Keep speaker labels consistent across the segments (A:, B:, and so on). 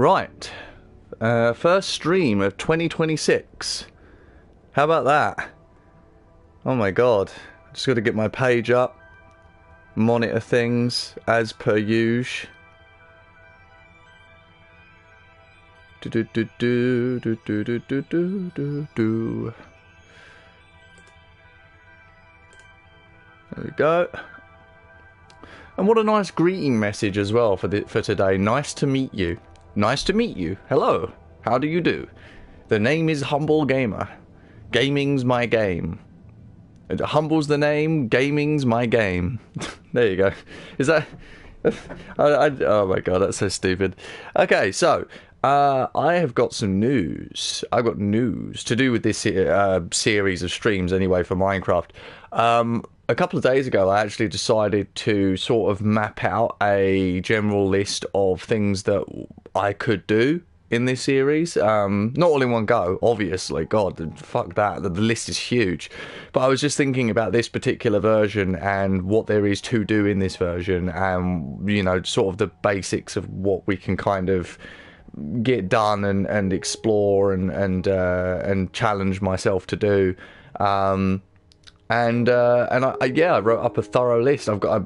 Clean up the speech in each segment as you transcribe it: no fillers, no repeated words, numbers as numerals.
A: Right. First stream of 2026. How about that? Oh my god. Just got to get my page up. Monitor things as per usual. There we go. And what a nice greeting message as well for today. Nice to meet you. Nice to meet you. Hello. How do you do? The name is Humble Gamer. Gaming's my game. Humble's the name. Gaming's my game. There you go. Is that... oh my god, that's so stupid. Okay, so... I have got some news. I've got news to do with this series of streams anyway for Minecraft. A couple of days ago, I actually decided to sort of map out a general list of things that I could do in this series. Not all in one go, obviously. God, fuck that. The list is huge. But I was just thinking about this particular version and what there is to do in this version and, you know, sort of the basics of what we can kind of get done and explore and challenge myself to do. I wrote up a thorough list. I've got a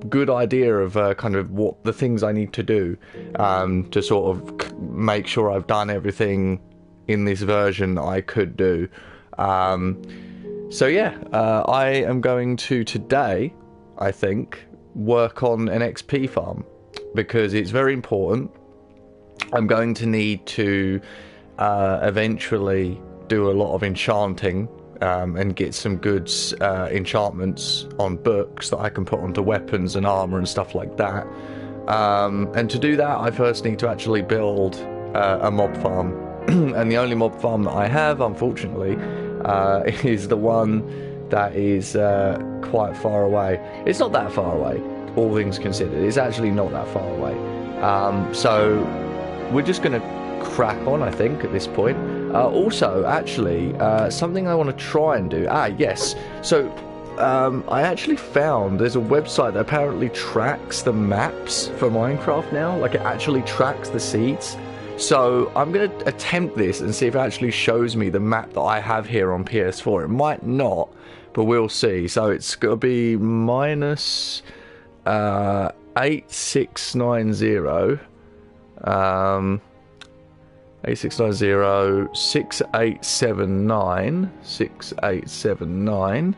A: good idea of kind of what the things I need to do to sort of make sure I've done everything in this version that I could do. So yeah, I am going to today, I think, work on an XP farm because it's very important. I'm going to need to eventually do a lot of enchanting and get some good enchantments on books that I can put onto weapons and armor and stuff like that. And to do that, I first need to actually build a mob farm. And the only mob farm that I have, unfortunately, is the one that is quite far away. It's not that far away, all things considered. It's actually not that far away. So we're just going to crack on, I think, at this point. Also, actually, something I want to try and do... yes. So, I actually found there's a website that apparently tracks the maps for Minecraft now. Like, it actually tracks the seeds. So, I'm going to attempt this and see if it actually shows me the map that I have here on PS4. It might not, but we'll see. So, it's going to be minus 8690... 8690 6879 6879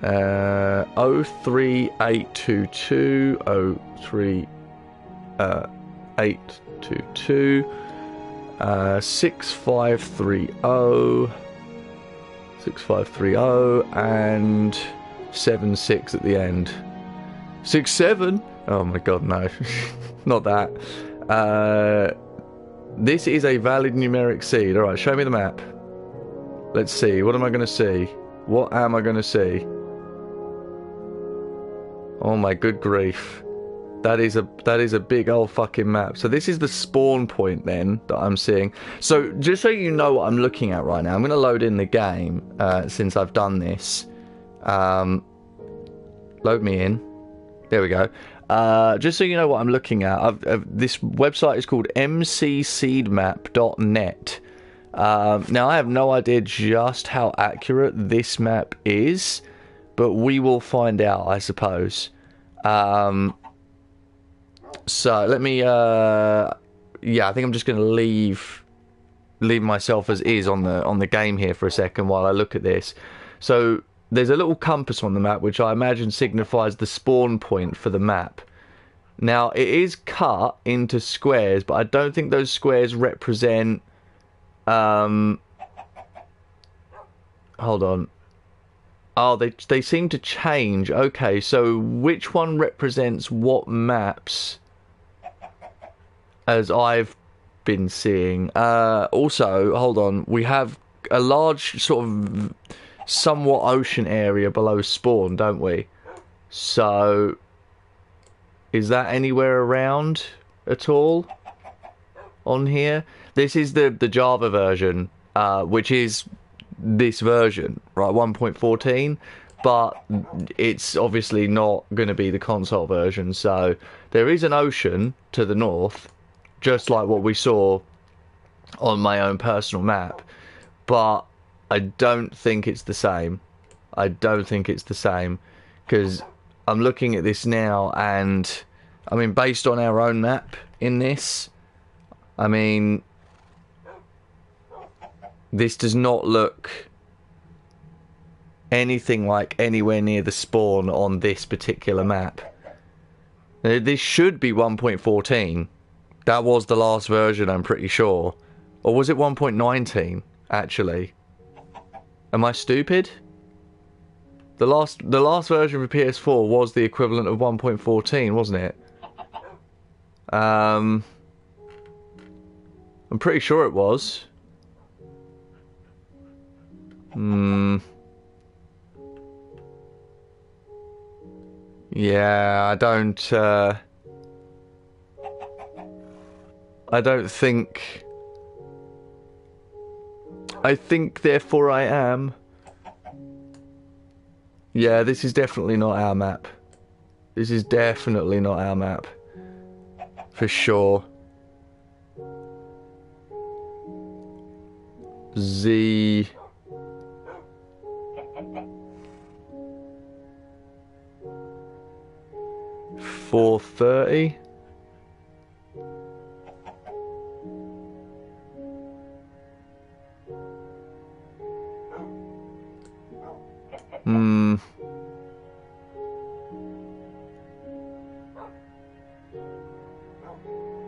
A: 03822 03822 6530 6530 and 76 at the end. 67. Oh my god, no. Not that. This is a valid numeric seed. Alright, show me the map. Let's see. What am I going to see? What am I going to see? Oh my good grief. That is a big old fucking map. So this is the spawn point then that I'm seeing. So just so you know what I'm looking at right now, I'm going to load in the game since I've done this. Load me in. There we go. Just so you know what I'm looking at, this website is called mcseedmap.net. Now, I have no idea just how accurate this map is, but we will find out, I suppose. So, let me... yeah, I think I'm just going to leave myself as is on the game here for a second while I look at this. So... there's a little compass on the map which I imagine signifies the spawn point for the map. Now, it is cut into squares, but I don't think those squares represent... hold on. Oh, they seem to change. Okay, so which one represents what maps as I've been seeing? Also, hold on. We have a large sort of... somewhat ocean area below spawn, don't we? So is that anywhere around at all on here? This is the Java version, which is this version, right, 1.14, but it's obviously not going to be the console version. So there is an ocean to the north, just like what we saw on my own personal map, but I don't think it's the same. I don't think it's the same, because I'm looking at this now, and I mean, based on our own map in this, I mean, this does not look anything like anywhere near the spawn on this particular map. This should be 1.14. That was the last version, I'm pretty sure. Or was it 1.19, actually? Am I stupid? The last version for PS4 was the equivalent of 1.14, wasn't it? I'm pretty sure it was. Yeah, I don't think... I think, therefore I am. Yeah, this is definitely not our map. This is definitely not our map. For sure. Z... 430.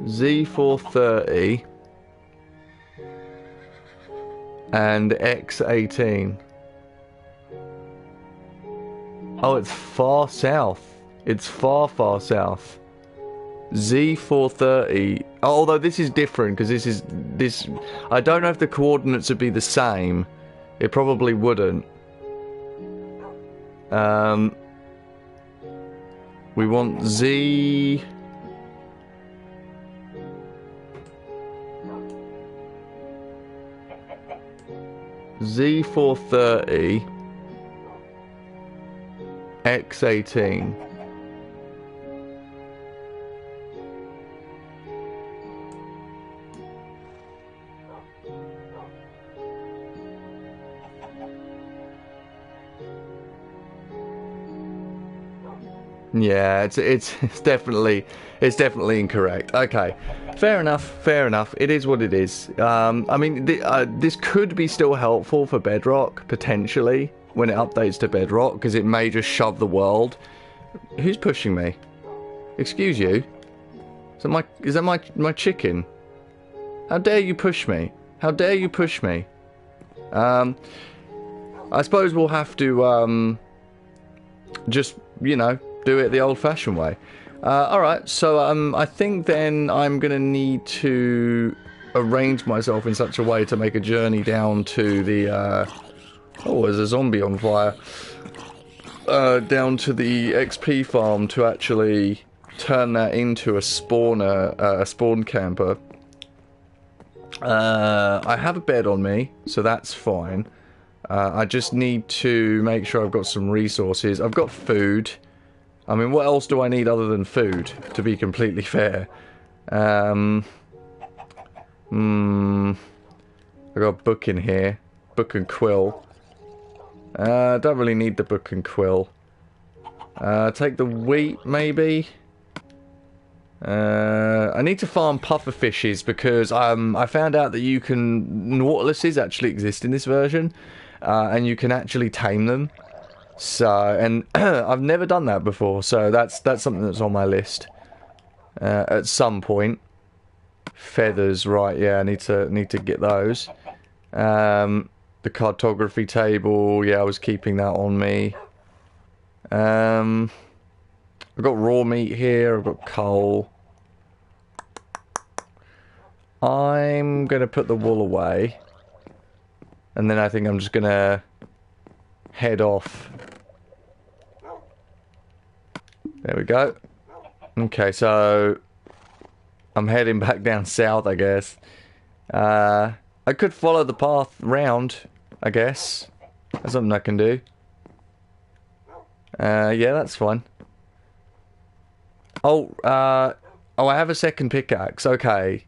A: Z430 and X18. Oh, it's far south. It's far, far south. Z430. Although this is different, because this. I don't know if the coordinates would be the same. It probably wouldn't. We want Z. Z430 X18. Yeah, it's definitely incorrect. Okay, fair enough. It is what it is. I mean, this could be still helpful for Bedrock potentially when it updates to Bedrock, because it may just shove the world. Who's pushing me? Excuse you? Is that my chicken? How dare you push me? How dare you push me? I suppose we'll have to just, you know, do it the old-fashioned way. Alright, so I think then I'm going to need to arrange myself in such a way to make a journey down to the... oh, there's a zombie on fire. Down to the XP farm to actually turn that into a spawner, a spawn camper. I have a bed on me, so that's fine. I just need to make sure I've got some resources. I've got food. I mean, what else do I need other than food, to be completely fair? I got a book in here. Book and quill. Don't really need the book and quill. Take the wheat, maybe? I need to farm puffer fishes because I found out that you can... Nautiluses actually exist in this version. And you can actually tame them. So, and I've never done that before, so that's something that's on my list. At some point. Feathers, right, yeah, I need to get those. The cartography table, yeah, I was keeping that on me. I've got raw meat here, I've got coal. I'm gonna put the wool away. And then I think I'm just gonna head off. There we go. Okay, so I'm heading back down south, I guess. I could follow the path round, I guess. That's something I can do. Yeah, that's fine. Oh, I have a second pickaxe. Okay.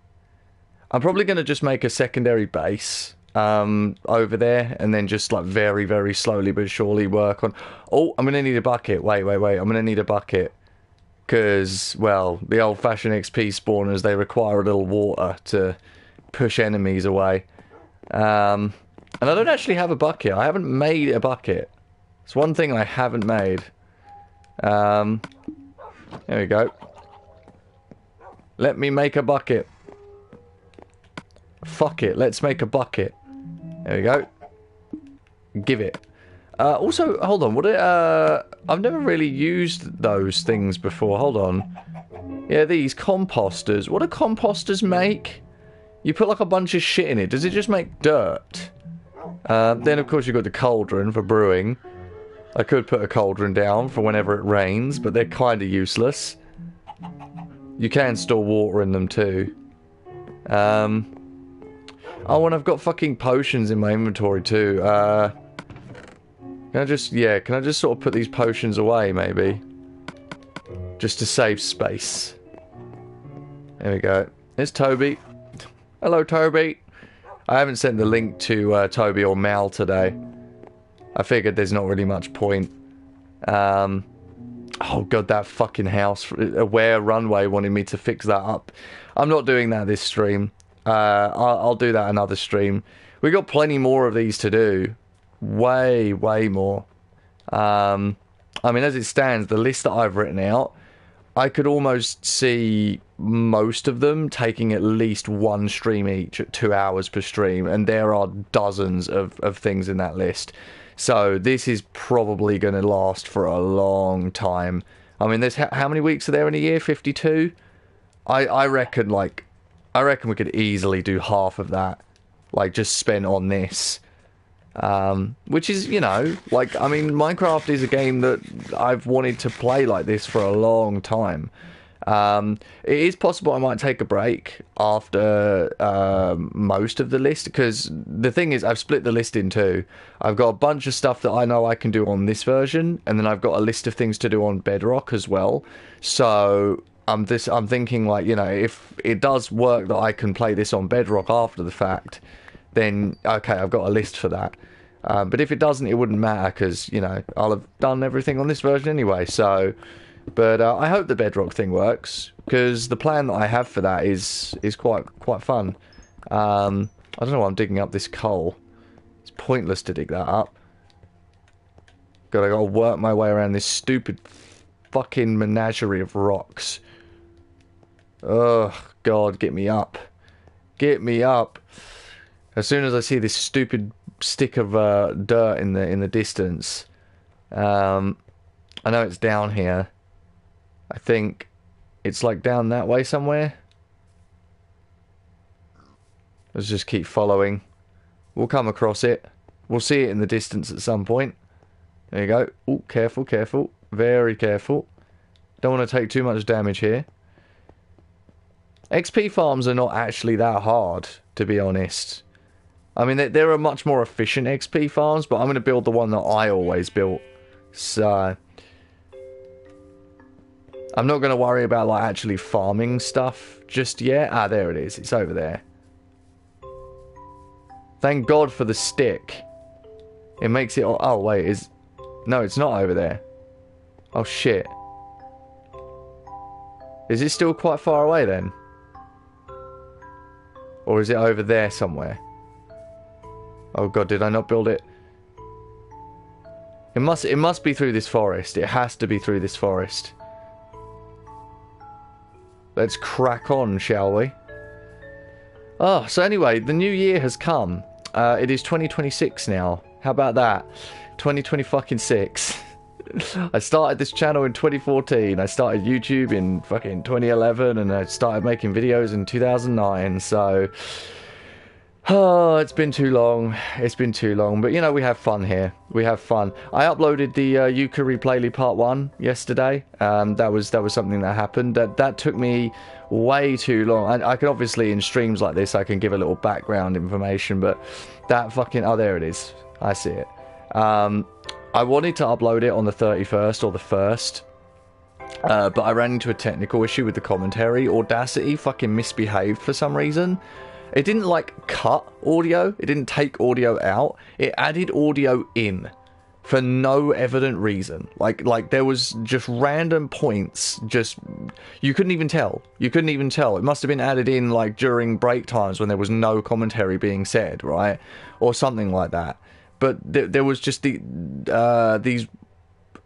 A: I'm probably going to just make a secondary base over there, and then just like very, very slowly but surely work on... Oh, I'm going to need a bucket. Wait. I'm going to need a bucket. Because, well, the old-fashioned XP spawners, they require a little water to push enemies away. And I don't actually have a bucket. I haven't made a bucket. It's one thing I haven't made. There we go. Let me make a bucket. Fuck it, let's make a bucket. There we go. Give it. Also, hold on, I've never really used those things before. Hold on. Yeah, these composters. What do composters make? You put like a bunch of shit in it. Does it just make dirt? Then, of course, you've got the cauldron for brewing. I could put a cauldron down for whenever it rains, but they're kind of useless. You can store water in them, too. Oh, and I've got fucking potions in my inventory, too. Can I just sort of put these potions away, maybe? Just to save space. There we go. There's Toby. Hello, Toby. I haven't sent the link to Toby or Mal today. I figured there's not really much point. Oh god, that fucking house. Aware Runway wanted me to fix that up. I'm not doing that this stream. I'll do that another stream. We got plenty more of these to do. Way more. I mean, as it stands, the list that I've written out, I could almost see most of them taking at least one stream each at 2 hours per stream, and there are dozens of things in that list. So this is probably going to last for a long time. I mean, there's how many weeks are there in a year? 52? I reckon we could easily do half of that, like just spent on this. Which is, you know, like, I mean, Minecraft is a game that I've wanted to play like this for a long time. It is possible I might take a break after most of the list, because the thing is, I've split the list in two. I've got a bunch of stuff that I know I can do on this version, and then I've got a list of things to do on Bedrock as well. So I'm thinking, like, you know, if it does work that I can play this on Bedrock after the fact, then okay, I've got a list for that. But if it doesn't, it wouldn't matter, because, you know, I'll have done everything on this version anyway. So, but I hope the Bedrock thing works, because the plan that I have for that is quite fun. I don't know why I'm digging up this coal. It's pointless to dig that up. I gotta work my way around this stupid fucking menagerie of rocks. Ugh, God, get me up. Get me up. As soon as I see this stupid stick of dirt in the distance, I know it's down here. I think it's like down that way somewhere. Let's just keep following. We'll come across it. We'll see it in the distance at some point. There you go. Oh, careful, careful. Very careful. Don't want to take too much damage here. XP farms are not actually that hard, to be honest. I mean, there are much more efficient XP farms, but I'm going to build the one that I always built. So I'm not going to worry about, like, actually farming stuff just yet. Ah, there it is. It's over there. Thank God for the stick. It makes it... Oh, wait. No, it's not over there. Oh, shit. Is it still quite far away, then? Or is it over there somewhere? Oh, God, did I not build it? It must be through this forest. It has to be through this forest. Let's crack on, shall we? Oh, so anyway, the new year has come. It is 2026 now. How about that? 2026. I started this channel in 2014. I started YouTube in fucking 2011, and I started making videos in 2009. So, oh, it's been too long. It's been too long. But, you know, we have fun here. We have fun. I uploaded the Yuka Replayly Part 1 yesterday. That was something that happened. That took me way too long. And I can obviously, in streams like this, I can give a little background information. But that fucking... Oh, there it is. I see it. I wanted to upload it on the 31st or the 1st. But I ran into a technical issue with the commentary. Audacity fucking misbehaved for some reason. It didn't like cut audio. It didn't take audio out. It added audio in for no evident reason. Like there was just random points. Just you couldn't even tell. You couldn't even tell. It must have been added in like during break times when there was no commentary being said, right, or something like that. But there was just these.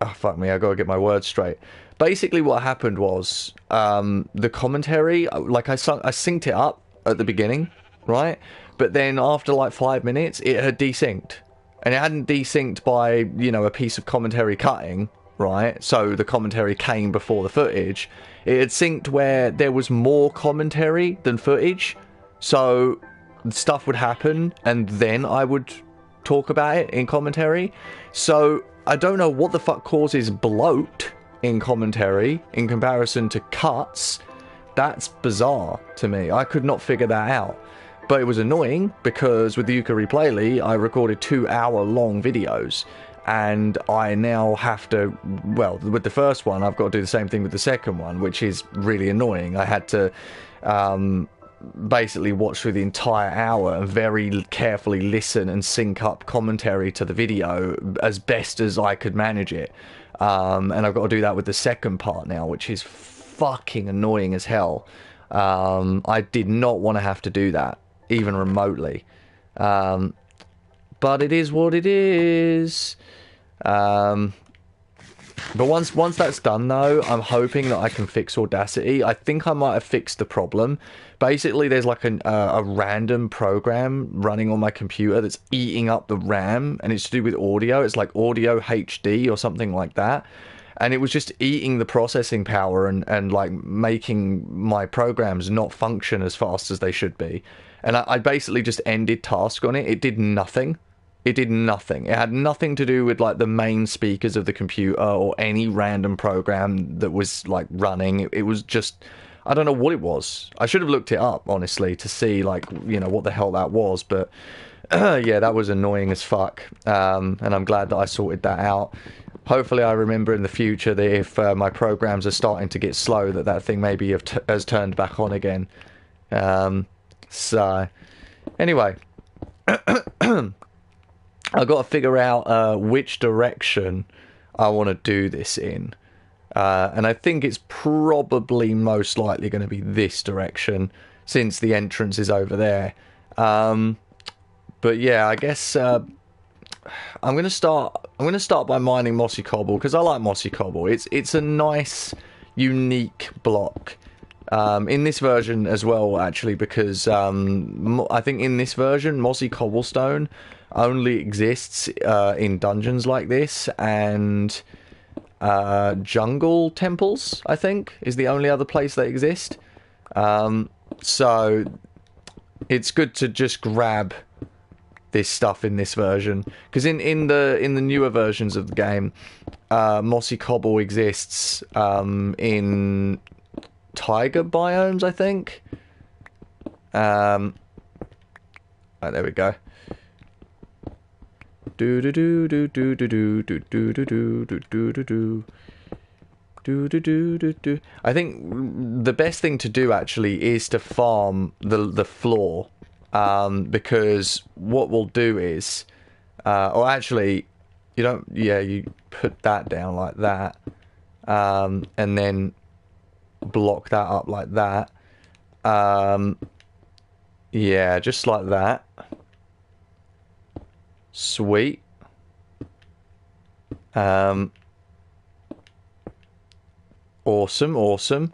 A: Oh, fuck me! I gotta get my words straight. Basically, what happened was the commentary. Like I synced it up at the beginning, right? But then after like 5 minutes, it had desynced. And it hadn't desynced by, you know, a piece of commentary cutting, right? So the commentary came before the footage. It had synced where there was more commentary than footage. So stuff would happen and then I would talk about it in commentary. So I don't know what the fuck causes bloat in commentary in comparison to cuts. That's bizarre to me. I could not figure that out. But it was annoying because with the ukulele, I recorded 2-hour-long videos. And I now have to, well, with the first one, I've got to do the same thing with the second one, which is really annoying. I had to basically watch through the entire hour and very carefully listen and sync up commentary to the video as best as I could manage it. And I've got to do that with the second part now, which is fucking annoying as hell. I did not want to have to do that, even remotely. But it is what it is. But once that's done, though, I'm hoping that I can fix Audacity. I think I might have fixed the problem. Basically, there's like a random program running on my computer that's eating up the RAM, and it's to do with audio. It's like Audio HD or something like that. And it was just eating the processing power and like making my programs not function as fast as they should be. And I basically just ended task on it. It did nothing. It did nothing. It had nothing to do with like the main speakers of the computer or any random program that was like running. It was just, I don't know what it was. I should have looked it up, honestly, to see like, you know, what the hell that was. But yeah, that was annoying as fuck. And I'm glad that I sorted that out. Hopefully I remember in the future that if my programs are starting to get slow, that thing maybe has turned back on again. So, anyway. I've got to figure out which direction I want to do this in. And I think it's probably most likely going to be this direction, since the entrance is over there. But yeah, I guess I'm going to start by mining Mossy Cobble, because I like Mossy Cobble. It's a nice, unique block. In this version as well, actually, because I think in this version, Mossy Cobblestone only exists in dungeons like this, and jungle temples, I think, is the only other place they exist. So it's good to just grab this stuff in this version, because in the newer versions of the game, Mossy Cobble exists in tiger biomes, I think. Right, there we go. Do do do do do do do do do do do do do do do do do do. I think the best thing to do actually is to farm the floor, because what we'll do is, or actually, you don't. Yeah, you put that down like that, and then block that up like that. Yeah, just like that. Sweet. Awesome.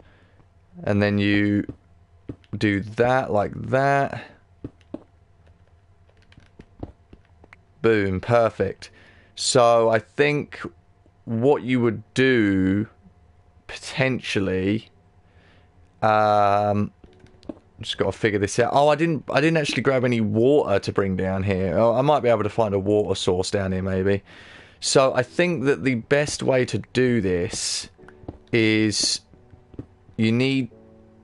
A: And then you do that like that. Boom, perfect. So I think what you would do potentially, just got to figure this out. Oh, I didn't actually grab any water to bring down here. Oh, I might be able to find a water source down here maybe. So I think that the best way to do this is you need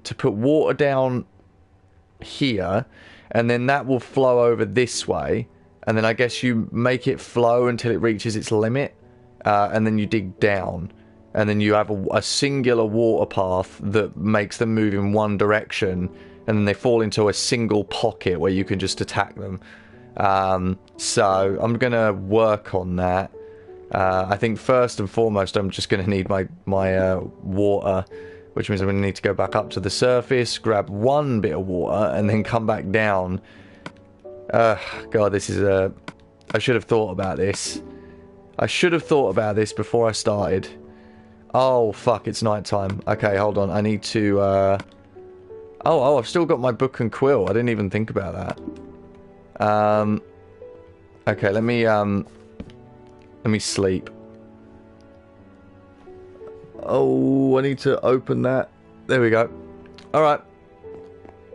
A: to put water down here, and then that will flow over this way, and then I guess you make it flow until it reaches its limit, and then you dig down. And then you have a singular water path that makes them move in one direction, and then they fall into a single pocket where you can just attack them. So I'm gonna work on that. I think first and foremost I'm just gonna need my water, which means I'm gonna need to go back up to the surface, grab one bit of water, and then come back down. God, this is a... I should have thought about this. I should have thought about this before I started. Oh, fuck, it's nighttime. Okay, hold on. I need to, Oh, I've still got my book and quill. I didn't even think about that. Okay, let me sleep. Oh, I need to open that. There we go. Alright.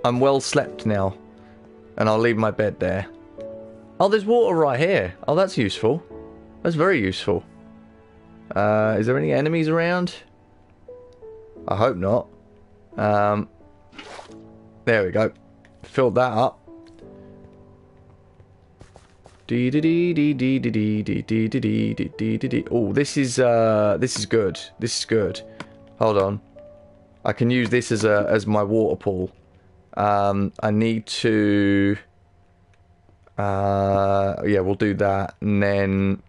A: I'm well slept now. And I'll leave my bed there. Oh, there's water right here. Oh, that's useful. That's very useful. Is there any enemies around? I hope not. There we go. Filled that up. Oh, this is good. This is good. Hold on. I can use this as my water pool. I need to... yeah, we'll do that, and then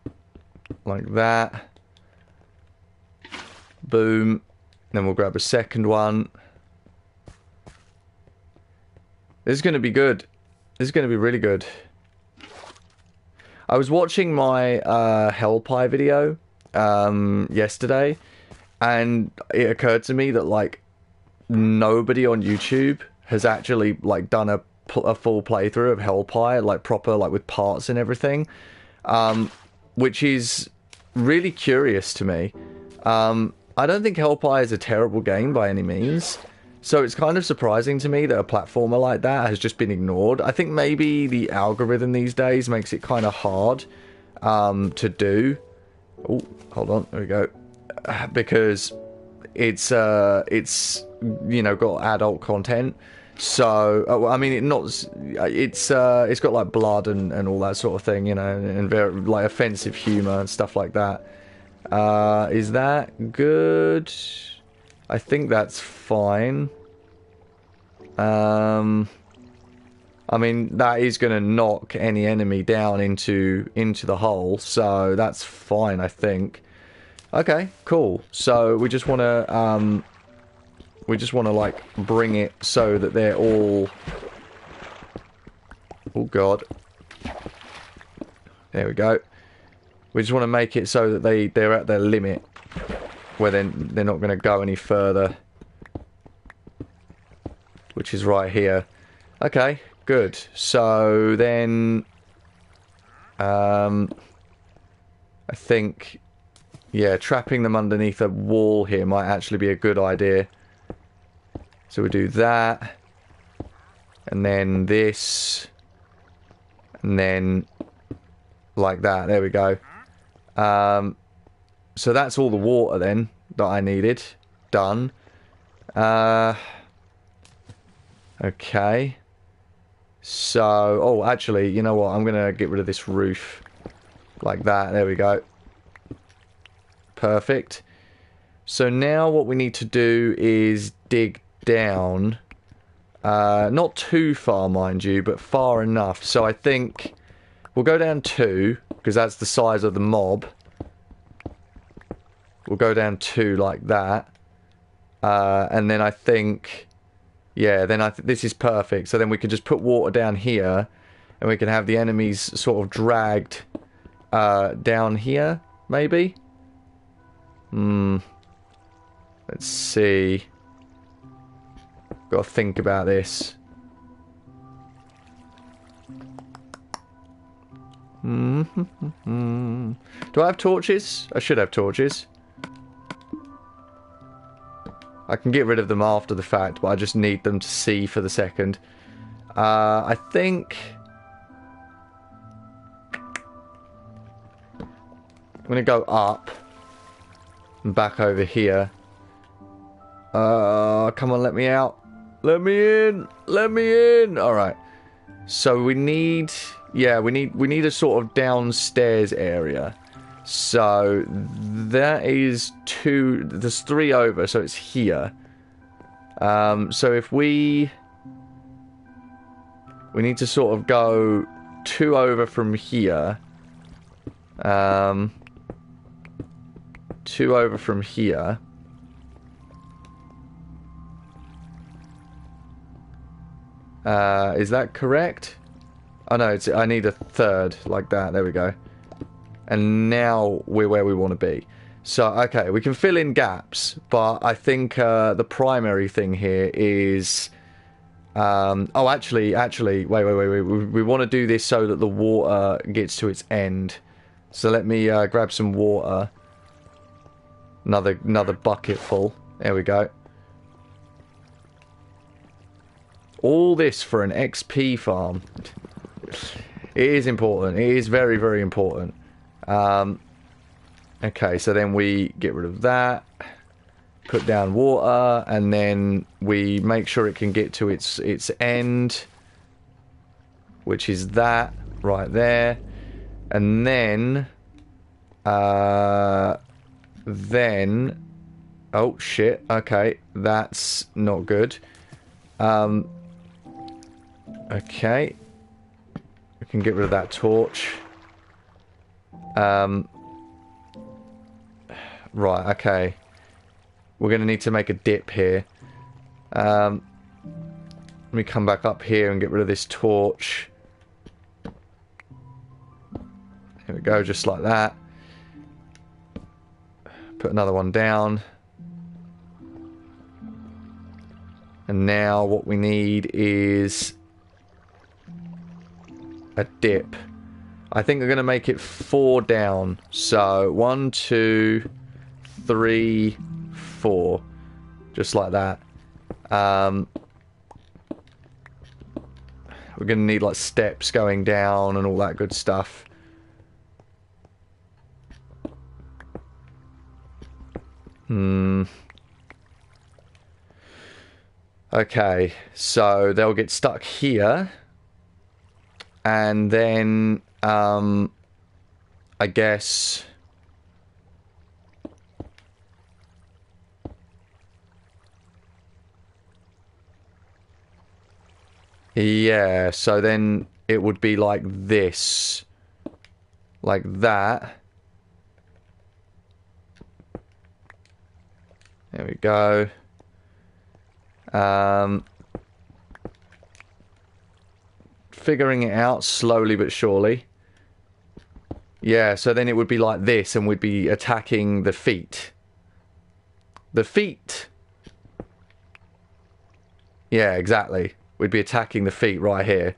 A: like that. Boom. Then we'll grab a second one. This is going to be good. This is going to be really good. I was watching my Hell Pie video yesterday, and it occurred to me that like nobody on YouTube has actually like done a full playthrough of Hell Pie, like proper, like with parts and everything, which is really curious to me. I don't think Hell Pie is a terrible game by any means, so it's kind of surprising to me that a platformer like that has just been ignored. I think maybe the algorithm these days makes it kind of hard to do. Oh, hold on, there we go. Because it's you know, got adult content. So I mean, it's got like blood and all that sort of thing, you know, and very like offensive humor and stuff like that. Is that good? I think that's fine. I mean, that is going to knock any enemy down into the hole, so that's fine, I think. Okay, cool. So we just want to like bring it so that they're all... Oh god. There we go. We just want to make it so that they're at their limit, where they're not going to go any further, which is right here. Okay, good. So then I think, yeah, trapping them underneath a wall here might actually be a good idea. So we do that, and then this, and then like that. There we go. So that's all the water then that I needed. Done. Okay. So, oh, actually, you know what? I'm going to get rid of this roof. Like that. There we go. Perfect. So now what we need to do is dig down. Not too far, mind you, but far enough. So I think we'll go down 2, because that's the size of the mob. We'll go down 2 like that. And then I think... Yeah, then this is perfect. So then we can just put water down here, and we can have the enemies sort of dragged down here, maybe? Let's see. Got to think about this. Do I have torches? I should have torches. I can get rid of them after the fact, but I just need them to see for the second. I think... I'm going to go up and back over here. Come on, let me out. Let me in. Let me in. Alright. So we need... Yeah, we need a sort of downstairs area. So that is 2... There's 3 over, so it's here. So if we We need to sort of go 2 over from here. 2 over from here. Is that correct? Oh no, I need a third, like that. There we go. And now we're where we want to be. So, okay, we can fill in gaps, but I think the primary thing here is... oh, actually, wait. We want to do this so that the water gets to its end. So let me grab some water. Another bucket full. There we go. All this for an XP farm. It is important. It is very, very important. Okay, so then we get rid of that. Put down water, and then we make sure it can get to its end, which is that right there. And then oh shit, okay, that's not good. Okay, we can get rid of that torch. Right, okay. We're going to need to make a dip here. Let me come back up here and get rid of this torch. Here we go, just like that. Put another one down. And now what we need is a dip. I think we're going to make it 4 down. So 1, 2, 3, 4. Just like that. We're going to need like steps going down and all that good stuff. Okay, so they'll get stuck here. And then, I guess... Yeah, so then it would be like this. Like that. There we go. Figuring it out slowly but surely. Yeah, so then it would be like this, and we'd be attacking the feet. The feet! Yeah, exactly. We'd be attacking the feet right here.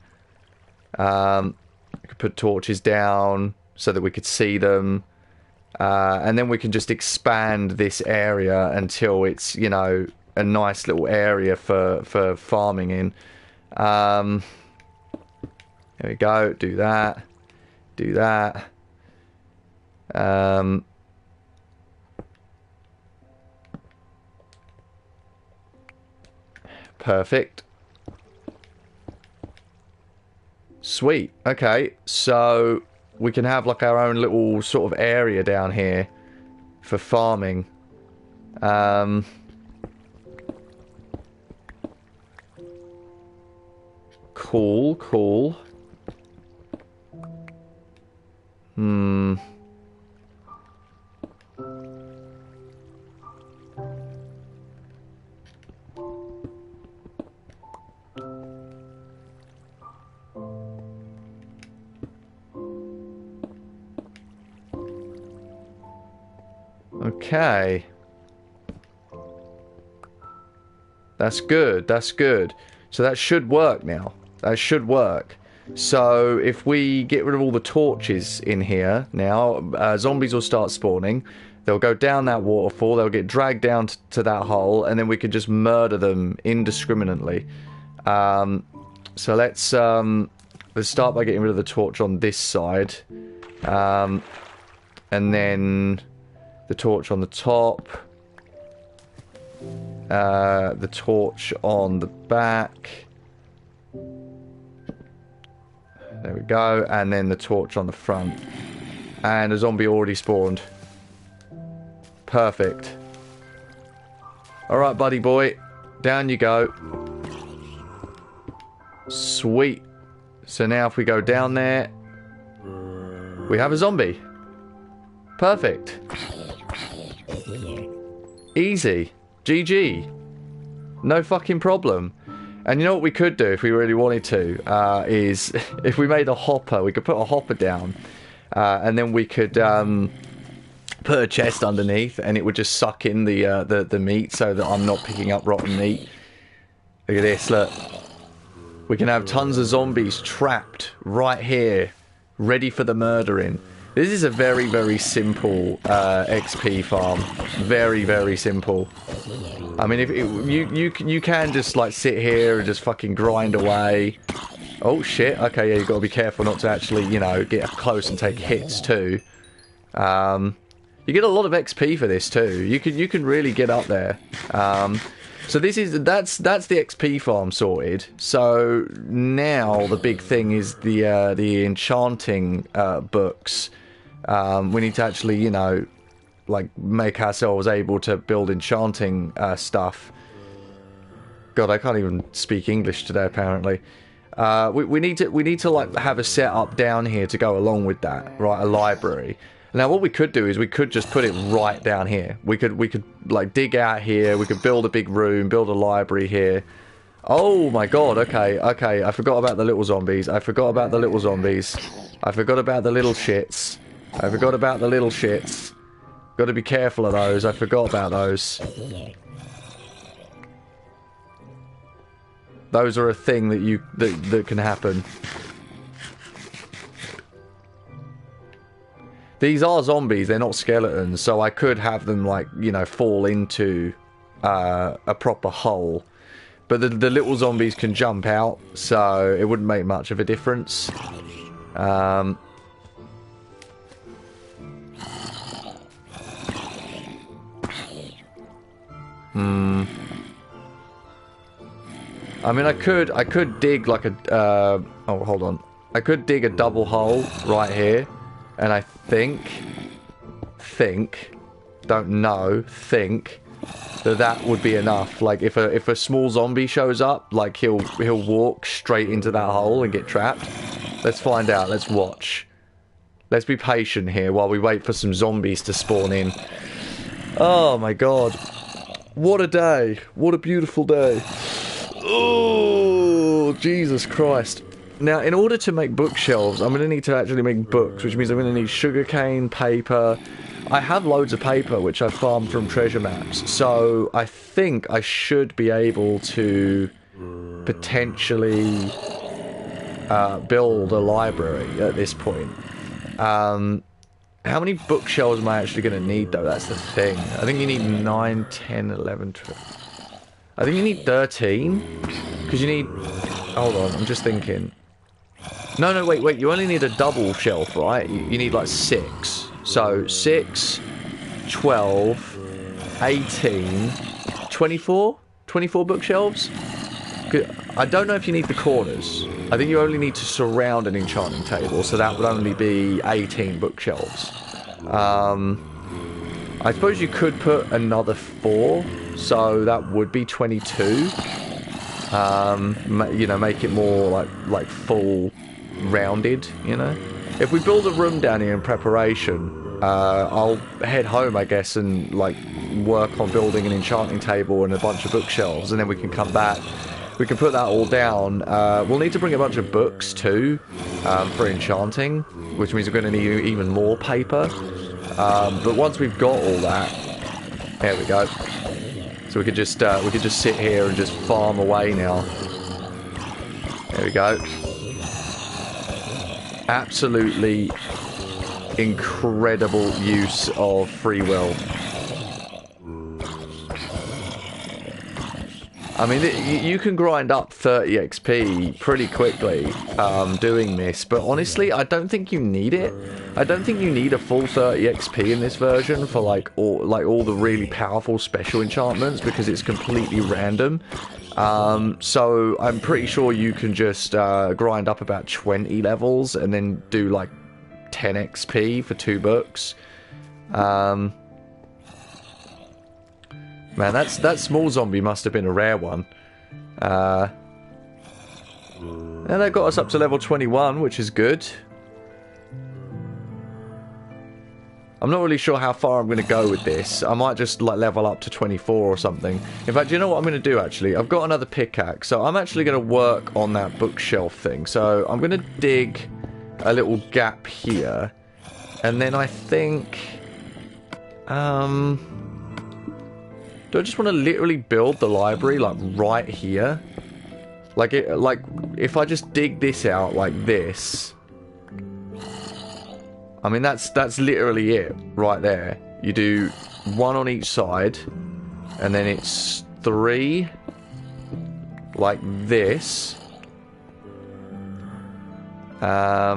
A: We could put torches down so that we could see them. And then we can just expand this area until it's, you know, a nice little area for farming in. There we go. Do that. Do that. Perfect. Sweet. Okay, so we can have like our own little sort of area down here for farming. Cool, cool. Okay. That's good, that's good. So that should work now. That should work. So if we get rid of all the torches in here now, zombies will start spawning. They'll go down that waterfall, they'll get dragged down to that hole, and then we can just murder them indiscriminately. So let's start by getting rid of the torch on this side. And then the torch on the top. The torch on the back. There we go. And then the torch on the front. And a zombie already spawned. Perfect. Alright, buddy boy. Down you go. Sweet. So now if we go down there, we have a zombie. Perfect. Easy. GG. No fucking problem. And you know what we could do if we really wanted to, is if we made a hopper, we could put a hopper down, and then we could put a chest underneath, and it would just suck in the meat so that I'm not picking up rotten meat. Look at this, look. We can have tons of zombies trapped right here, ready for the murdering. This is a very, very simple XP farm. Very, very simple. I mean, if you can just like sit here and just fucking grind away. Oh shit! Okay, yeah, you got to be careful not to actually, you know, get close and take hits too. You get a lot of XP for this too. You can really get up there. So that's the XP farm sorted. So now the big thing is the enchanting books. We need to actually, you know, like make ourselves able to build enchanting stuff. God, I can't even speak English today apparently. We need to like have a setup down here to go along with that, right? A library. Now what we could do is we could just put it right down here. We could like dig out here. We could build a big room, build a library here. Oh my god, okay, I forgot about the little zombies. I forgot about the little zombies. I forgot about the little shits. I forgot about the little shits. Got to be careful of those. I forgot about those. Those are a thing that can happen. These are zombies, they're not skeletons, so I could have them, like, you know, fall into a proper hole. But the little zombies can jump out, so it wouldn't make much of a difference. I mean, I could dig like a, oh, hold on. I could dig a double hole right here, and I think, don't know, think that would be enough. Like, if a small zombie shows up, like, he'll walk straight into that hole and get trapped. Let's find out. Let's watch. Let's be patient here while we wait for some zombies to spawn in. Oh my god. What a day. What a beautiful day. Oh, Jesus Christ. Now, in order to make bookshelves, I'm going to need to actually make books, which means I'm going to need sugarcane, paper. I have loads of paper, which I farmed from treasure maps, so I think I should be able to potentially build a library at this point. How many bookshelves am I actually going to need, though? That's the thing. I think you need 9, 10, 11, 12... I think you need 13, because you need... Hold on, I'm just thinking. No, wait, you only need a double shelf, right? You need, like, 6. So, 6, 12, 18, 24? 24 bookshelves? I don't know if you need the corners. I think you only need to surround an enchanting table, so that would only be 18 bookshelves. I suppose you could put another 4, so that would be 22. You know, make it more like full rounded, you know. If we build a room down here in preparation, I'll head home, I guess, and like work on building an enchanting table and a bunch of bookshelves, and then we can come back. We can put that all down. We'll need to bring a bunch of books too for enchanting, which means we're going to need even more paper. But once we've got all that, there we go. So we could just sit here and just farm away now. There we go. Absolutely incredible use of free will. I mean, you can grind up 30 XP pretty quickly doing this, but honestly, I don't think you need it. I don't think you need a full 30 XP in this version for like all the really powerful special enchantments, because it's completely random. So I'm pretty sure you can just grind up about 20 levels and then do like 10 XP for 2 books. Man, that small zombie must have been a rare one. Now that got us up to level 21, which is good. I'm not really sure how far I'm going to go with this. I might just like level up to 24 or something. In fact, you know what I'm going to do actually? I've got another pickaxe, so I'm actually going to work on that bookshelf thing. So I'm going to dig a little gap here. And then I think... do I just want to literally build the library like right here? Like if I just dig this out like this... I mean, that's literally it, right there. You do one on each side, and then it's 3, like this. Yeah,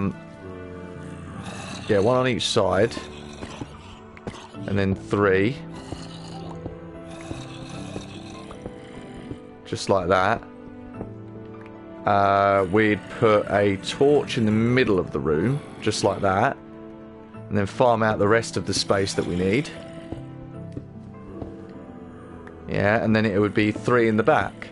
A: one on each side, and then 3. Just like that. We'd put a torch in the middle of the room, just like that. And then farm out the rest of the space that we need. Yeah, and then it would be 3 in the back.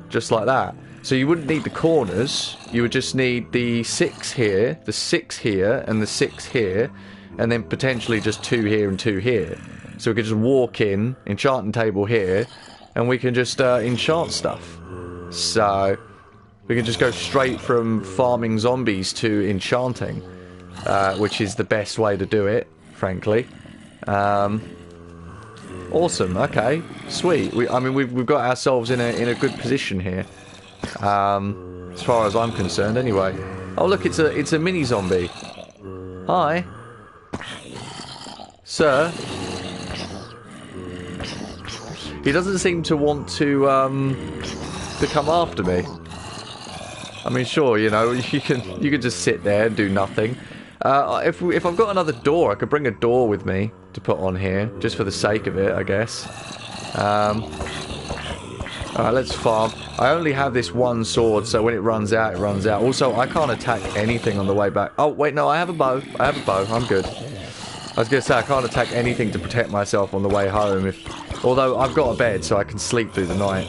A: Just like that. So you wouldn't need the corners. You would just need the 6 here, the 6 here, and the 6 here. And then potentially just 2 here and 2 here. So we could just walk in, enchanting table here, and we can just enchant stuff. So we can just go straight from farming zombies to enchanting. Which is the best way to do it, frankly. Awesome. Okay, sweet. I mean, we've got ourselves in a good position here, as far as I'm concerned. Anyway. Oh look, it's a mini zombie. Hi, sir. He doesn't seem to want to come after me. I mean, sure, you know, you can just sit there and do nothing. If I've got another door, I could bring a door with me to put on here, just for the sake of it, I guess. Alright, let's farm. I only have this one sword, so when it runs out, it runs out. Also, I can't attack anything on the way back. Oh, wait, no, I have a bow. I'm good. I was going to say, I can't attack anything to protect myself on the way home. Although, I've got a bed, so I can sleep through the night.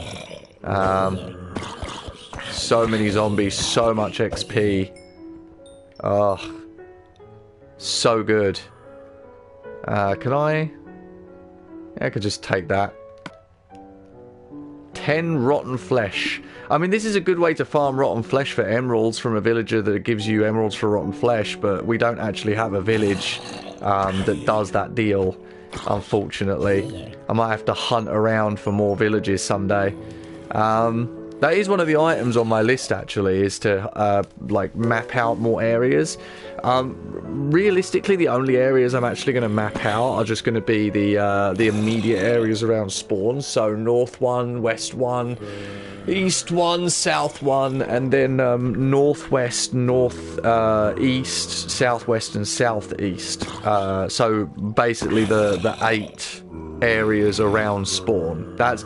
A: So many zombies, so much XP. Oh, so good. Can I? Yeah, I could just take that. 10 rotten flesh. I mean, this is a good way to farm rotten flesh for emeralds from a villager that gives you emeralds for rotten flesh, but we don't actually have a village that does that deal, unfortunately. I might have to hunt around for more villages someday. That is one of the items on my list, actually, is to, like, map out more areas. Realistically, the only areas I'm actually going to map out are just going to be the immediate areas around spawn. So, north one, west one, east one, south one, and then northwest, east, southwest, and southeast. So, basically, the 8... areas around spawn. That's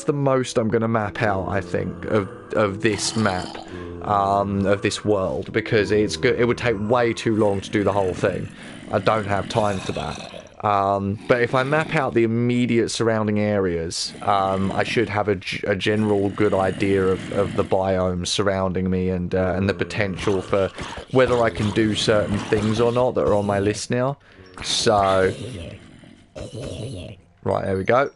A: the most I'm going to map out, I think, of this map, of this world, because it's good. It would take way too long to do the whole thing. I don't have time for that. But if I map out the immediate surrounding areas, I should have a general good idea of the biomes surrounding me and the potential for whether I can do certain things or not that are on my list now. So, right, there we go.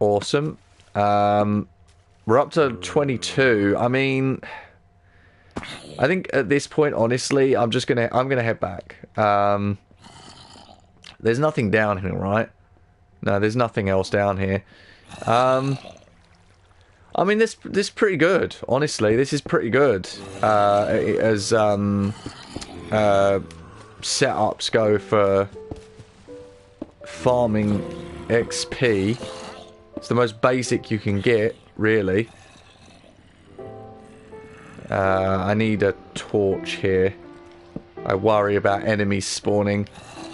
A: Awesome. We're up to 22. I mean, I think at this point, honestly, I'm gonna head back. There's nothing down here, right? No, there's nothing else down here. I mean, this is pretty good. Honestly, this is pretty good. As setups go for farming XP. It's the most basic you can get, really. I need a torch here. I worry about enemies spawning.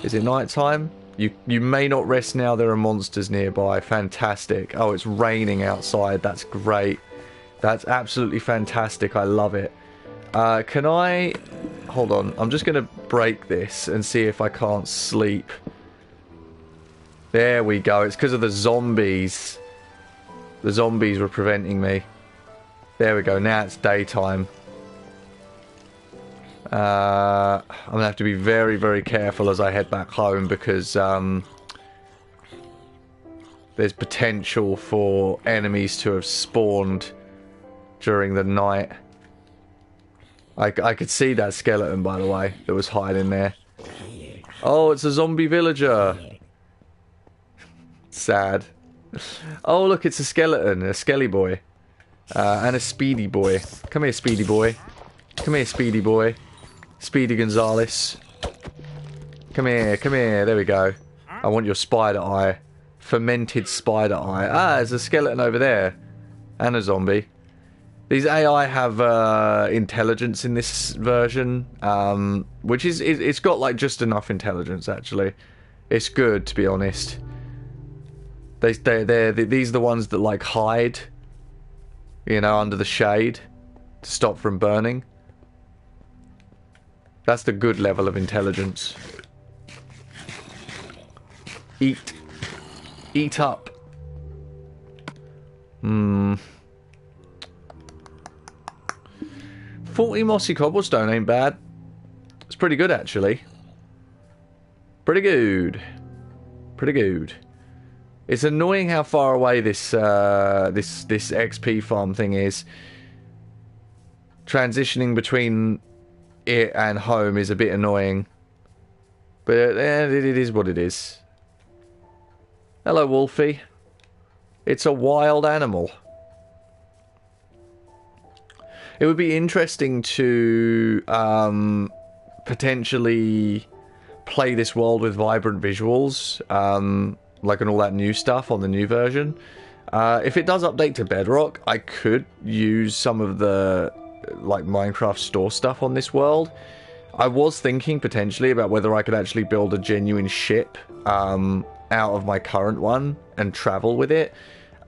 A: Is it night time? You may not rest now, there are monsters nearby. Fantastic. Oh, it's raining outside. That's great. That's absolutely fantastic. I love it. Can I... Hold on. I'm just going to break this and see if I can't sleep. There we go. It's because of the zombies. The zombies were preventing me. There we go. Now it's daytime. I'm gonna have to be very, very careful as I head back home because there's potential for enemies to have spawned during the night. I could see that skeleton, by the way, that was hiding there. Oh, it's a zombie villager. Sad. Oh, look, it's a skeleton, a skelly boy. And a speedy boy. Come here, speedy boy. Come here, speedy boy. Speedy Gonzales. Come here, come here. There we go. I want your spider eye. Fermented spider eye. Ah, there's a skeleton over there. And a zombie. These AI have intelligence in this version, which is it's got like just enough intelligence actually. It's good, to be honest. These are the ones that like hide, you know, under the shade to stop from burning. That's the good level of intelligence. Eat up. 40 mossy cobblestone ain't bad. It's pretty good, actually. Pretty good. Pretty good. It's annoying how far away this this XP farm thing is. Transitioning between it and home is a bit annoying. But it is what it is. Hello, Wolfie. It's a wild animal. It would be interesting to potentially play this world with vibrant visuals, like and all that new stuff on the new version. If it does update to Bedrock, I could use some of the like Minecraft store stuff on this world. I was thinking potentially about whether I could actually build a genuine ship out of my current one and travel with it,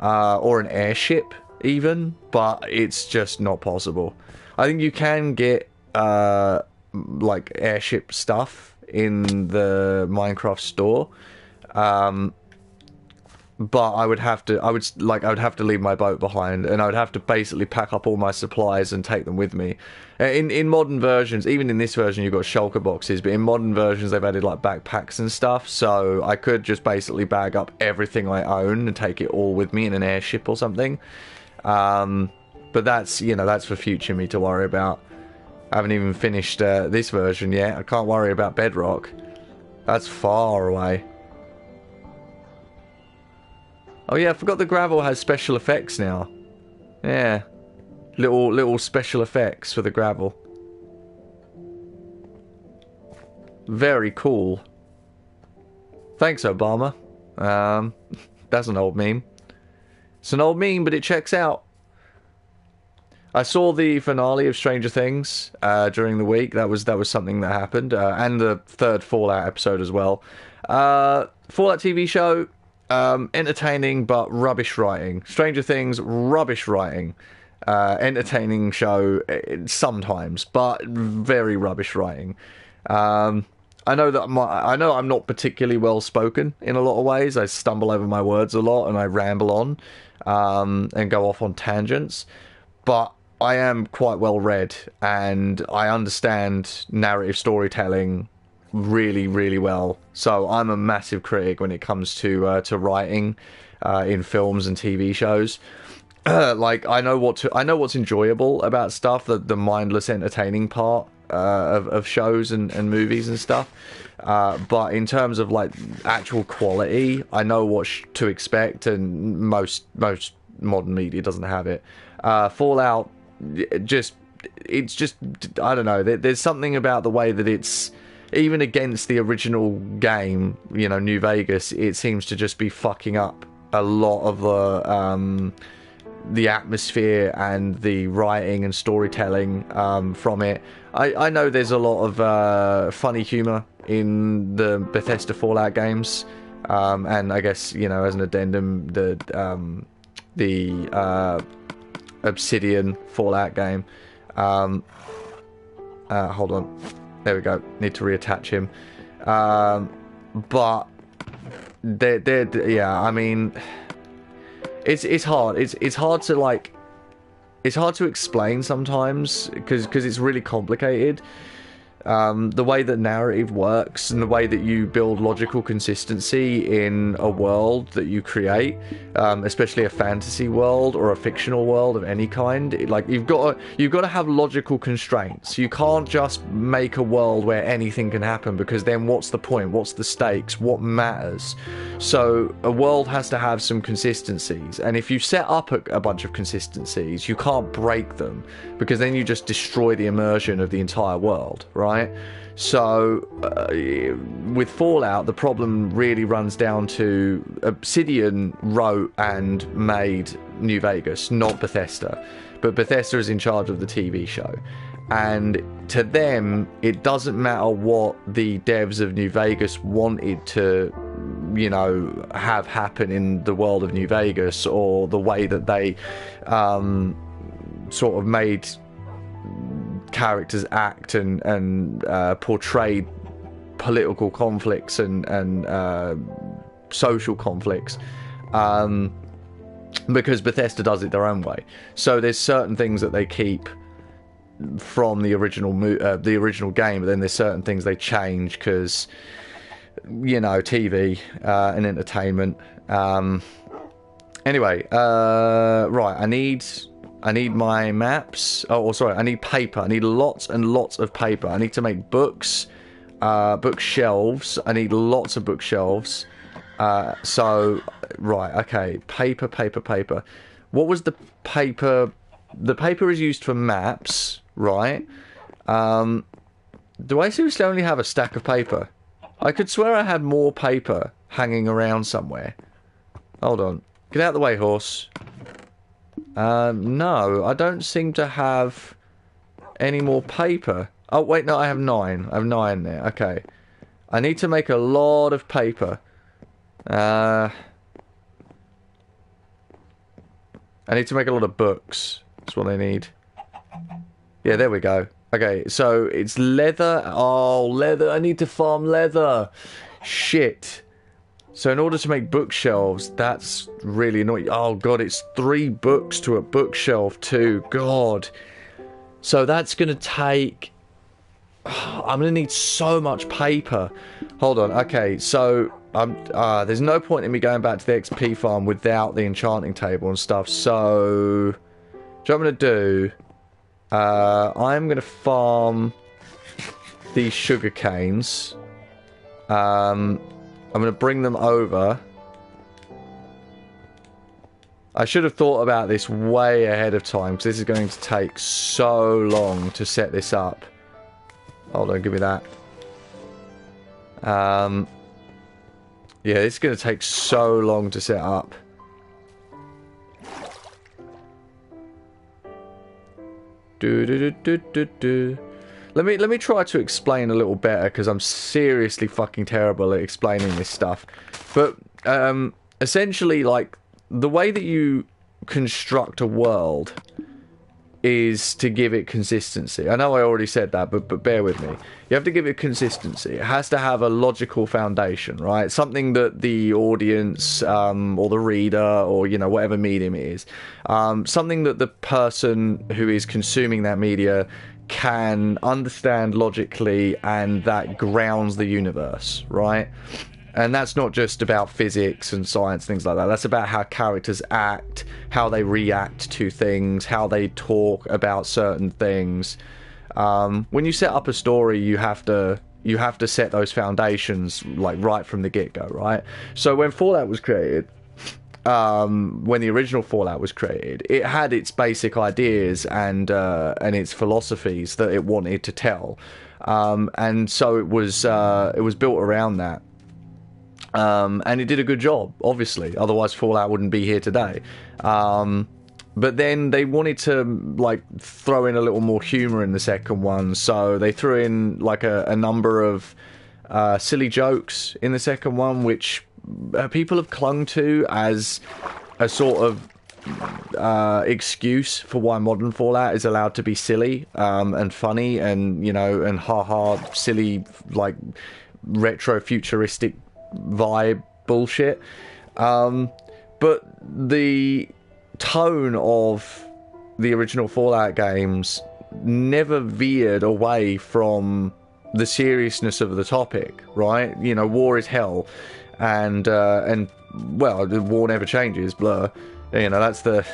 A: or an airship even, but it's just not possible. I think you can get like airship stuff in the Minecraft store, but I would have to leave my boat behind, and I would have to basically pack up all my supplies and take them with me. In modern versions, even in this version, you've got shulker boxes, but in modern versions they've added like backpacks and stuff, so I could just basically bag up everything I own and take it all with me in an airship or something. But that's, you know, that's for future me to worry about. I haven't even finished this version yet. I can't worry about Bedrock. That's far away. Oh yeah, I forgot the gravel has special effects now. Yeah. Little special effects for the gravel. Very cool. Thanks, Obama. That's an old meme. It's an old meme, but it checks out. I saw the finale of Stranger Things during the week. That was something that happened, and the third Fallout episode as well. Fallout TV show, entertaining but rubbish writing. Stranger Things, rubbish writing. Entertaining show sometimes, but very rubbish writing. I know that I'm not particularly well spoken in a lot of ways. I stumble over my words a lot and I ramble on and go off on tangents. But I am quite well read and I understand narrative storytelling really, really well. So I'm a massive critic when it comes to writing in films and TV shows. Like I know what's enjoyable about stuff, the mindless entertaining part of shows and movies and stuff. But in terms of like actual quality, I know what to expect, and most modern media doesn't have it. Fallout, it's just I don't know. There's something about the way that it's, even against the original game, you know, New Vegas, it seems to just be fucking up a lot of the atmosphere and the writing and storytelling from it. I know there's a lot of funny humor in the Bethesda Fallout games, and I guess, you know, as an addendum, the Obsidian Fallout game. Hold on, there we go. Need to reattach him. But yeah, I mean, it's hard. It's hard to like. it's hard to explain sometimes because it's really complicated. The way that narrative works and the way that you build logical consistency in a world that you create, especially a fantasy world or a fictional world of any kind, like you've got to have logical constraints. You can't just make a world where anything can happen, because then what's the point? What's the stakes? What matters? So a world has to have some consistencies, and if you set up a bunch of consistencies, you can't break them, because then you just destroy the immersion of the entire world, right? So with Fallout, the problem really runs down to Obsidian wrote and made New Vegas, not Bethesda, but Bethesda is in charge of the TV show, and to them it doesn't matter what the devs of New Vegas wanted to, you know, have happen in the world of New Vegas, or the way that they sort of made characters act and portrayed political conflicts and social conflicts, because Bethesda does it their own way. So there's certain things that they keep from the original game, but then there's certain things they change because, you know, TV and entertainment. Anyway, right, I need my maps. Oh, sorry, I need paper. I need lots and lots of paper. I need to make books, bookshelves. I need lots of bookshelves. So, right, okay, paper. What was the paper? The paper is used for maps, right? Do I seriously only have a stack of paper? I could swear I had more paper hanging around somewhere. Hold on. Get out of the way, horse. No, I don't seem to have any more paper. Oh, wait, no, I have 9. I have 9 there. Okay. I need to make a lot of paper. I need to make a lot of books. That's what I need. Yeah, there we go. Okay, so it's leather. Oh, leather. I need to farm leather. Shit. So in order to make bookshelves, that's really annoying. Oh, God, it's 3 books to a bookshelf, too. God. So that's going to take... I'm going to need so much paper. Hold on. Okay, so there's no point in me going back to the XP farm without the enchanting table and stuff. So, what I'm going to do... I'm going to farm these sugar canes. I'm going to bring them over. I should have thought about this way ahead of time, because this is going to take so long to set this up. Hold on, give me that. Yeah, this is going to take so long to set up. Let me try to explain a little better, because I'm seriously fucking terrible at explaining this stuff. But essentially, like, the way that you construct a world is to give it consistency. I know I already said that, but bear with me. You have to give it consistency. It has to have a logical foundation, right? Something that the audience, or the reader, or, you know, whatever medium it is, something that the person who is consuming that media can understand logically, and that grounds the universe, right? And that's not just about physics and science, things like that. That's about how characters act, how they react to things, how they talk about certain things. When you set up a story, you have to set those foundations, like, right from the get-go, right? So when Fallout was created, when the original Fallout was created, it had its basic ideas and its philosophies that it wanted to tell, and so it was built around that. And it did a good job, obviously. Otherwise, Fallout wouldn't be here today. But then they wanted to, like, throw in a little more humor in the second one, so they threw in, like, a number of silly jokes in the second one, which people have clung to as a sort of excuse for why modern Fallout is allowed to be silly and funny and, you know, and ha-ha, silly, like, retro-futuristic vibe bullshit. But the tone of the original Fallout games never veered away from the seriousness of the topic, right? You know, war is hell, and well, war never changes. Blur, you know, it's the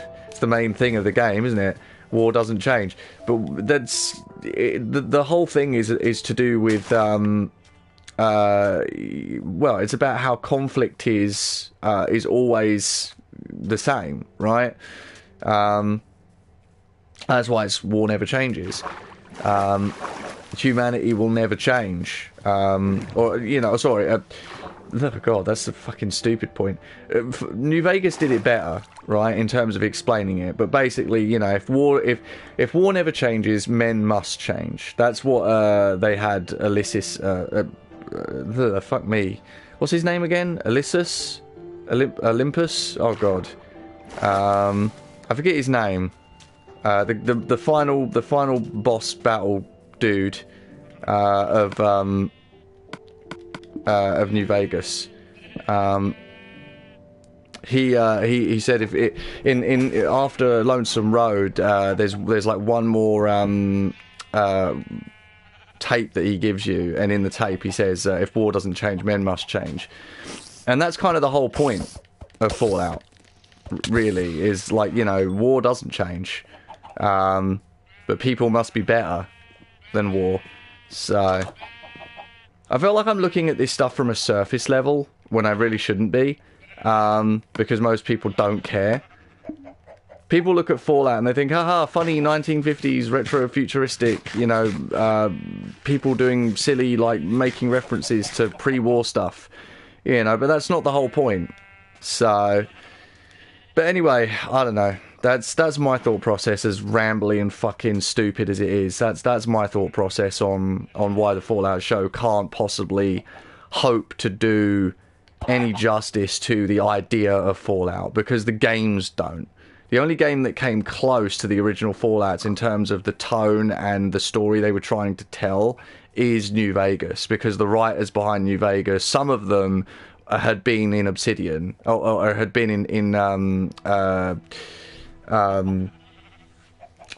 A: main thing of the game, isn't it? War doesn't change, but the whole thing is to do with well, it's about how conflict is always the same, right? That's why it's war never changes. Humanity will never change. Or, you know, sorry. Oh God, that's a fucking stupid point. New Vegas did it better, right, in terms of explaining it. But basically, you know, if war never changes, men must change. That's what they had Ulysses. Fuck me. What's his name again? Olympus? Oh God. I forget his name. The final boss battle dude of New Vegas. He said if it in after Lonesome Road, there's like one more tape that he gives you, and in the tape he says if war doesn't change, men must change, and that's kind of the whole point of Fallout. Really, is like, you know, war doesn't change, but people must be better than war. So I feel like I'm looking at this stuff from a surface level when I really shouldn't be, because most people don't care. People look at Fallout and they think, haha, funny 1950s retro futuristic, you know, people doing silly, like, making references to pre-war stuff, you know, but that's not the whole point. So, but anyway, I don't know. That's my thought process, as rambly and fucking stupid as it is. That's my thought process on why the Fallout show can't possibly hope to do any justice to the idea of Fallout, because the games don't. The only game that came close to the original Fallouts in terms of the tone and the story they were trying to tell is New Vegas, because the writers behind New Vegas, some of them had been in Obsidian, or had been in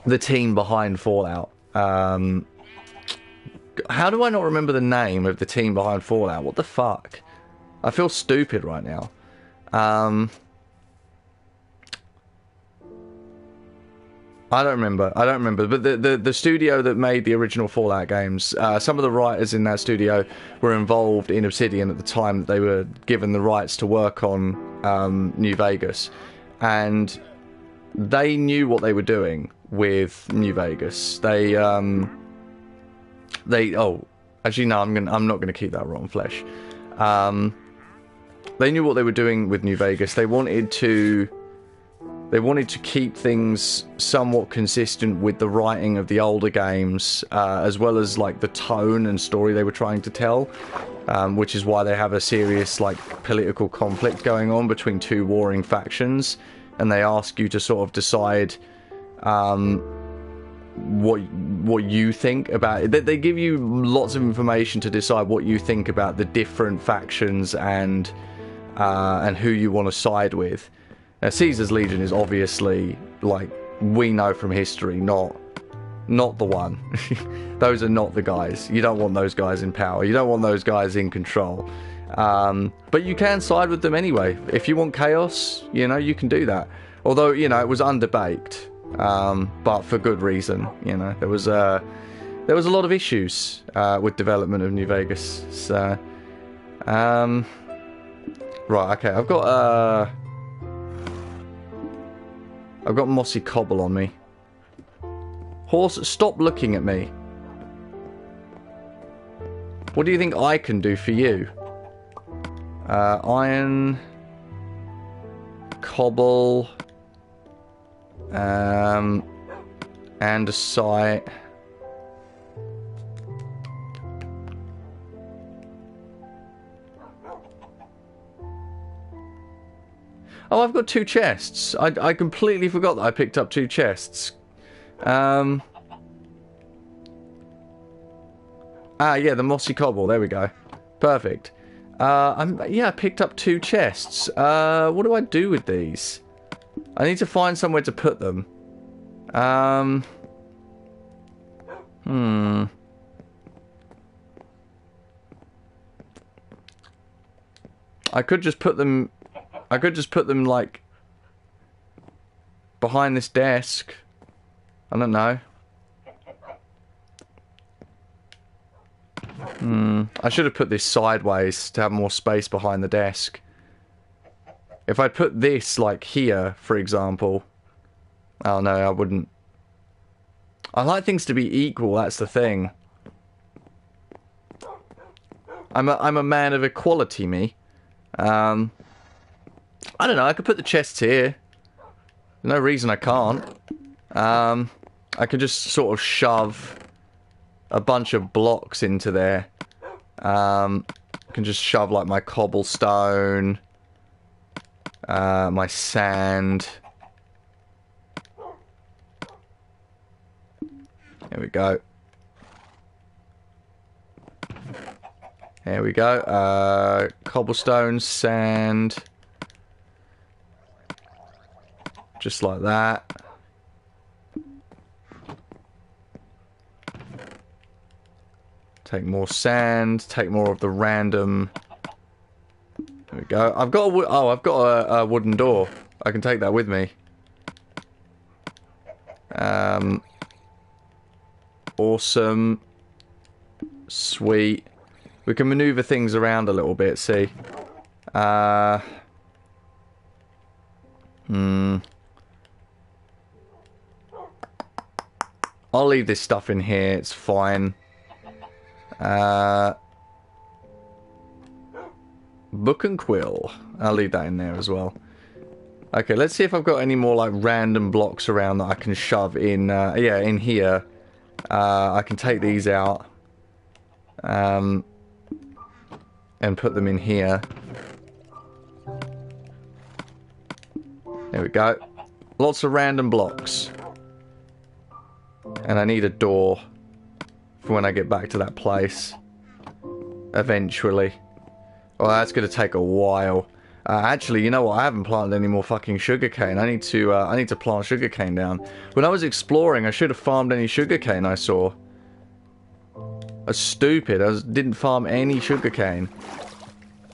A: the team behind Fallout. How do I not remember the name of the team behind Fallout? What the fuck? I feel stupid right now. I don't remember, but the studio that made the original Fallout games, some of the writers in that studio were involved in Obsidian at the time that they were given the rights to work on New Vegas, and they knew what they were doing with New Vegas. They actually no, I'm not gonna keep that rotten flesh. They knew what they were doing with New Vegas. They wanted to keep things somewhat consistent with the writing of the older games, as well as like the tone and story they were trying to tell, which is why they have a serious like political conflict going on between two warring factions, and they ask you to sort of decide what you think about it. They give you lots of information to decide what you think about the different factions and who you want to side with. Now, Caesar's Legion is obviously, like, we know from history, not the one. Those are not the guys. You don't want those guys in power. You don't want those guys in control. But you can side with them anyway. If you want chaos, you know, you can do that. Although, you know, it was underbaked, but for good reason. You know, there was a lot of issues with development of New Vegas. So, right, okay, I've got mossy cobble on me. Horse, stop looking at me. What do you think I can do for you? Iron, cobble, andesite. Oh, I've got 2 chests. I completely forgot that I picked up 2 chests. Yeah, the mossy cobble. There we go. Perfect. Yeah, I picked up 2 chests. What do I do with these? I need to find somewhere to put them. I could just put them like behind this desk. I don't know. I should have put this sideways to have more space behind the desk. If I put this like here, for example. Oh no, I wouldn't. I like things to be equal, that's the thing. I'm a man of equality, me. I don't know, I could put the chests here. No reason I can't. I could just sort of shove a bunch of blocks into there. I can just shove like my cobblestone, my sand. There we go. There we go. Cobblestone, sand. Just like that. Take more sand. Take more of the random. There we go. I've got I've got a wooden door. I can take that with me. Awesome. Sweet. We can maneuver things around a little bit, see. I'll leave this stuff in here, it's fine. Book and quill. I'll leave that in there as well. Okay, let's see if I've got any more like random blocks around that I can shove in, yeah, in here. I can take these out. And put them in here. There we go. Lots of random blocks. And I need a door for when I get back to that place. Eventually. Well, that's going to take a while. Actually, you know what? I haven't planted any more fucking sugarcane. I need to plant sugarcane down. When I was exploring, I should have farmed any sugarcane I saw. I was stupid. Didn't farm any sugarcane.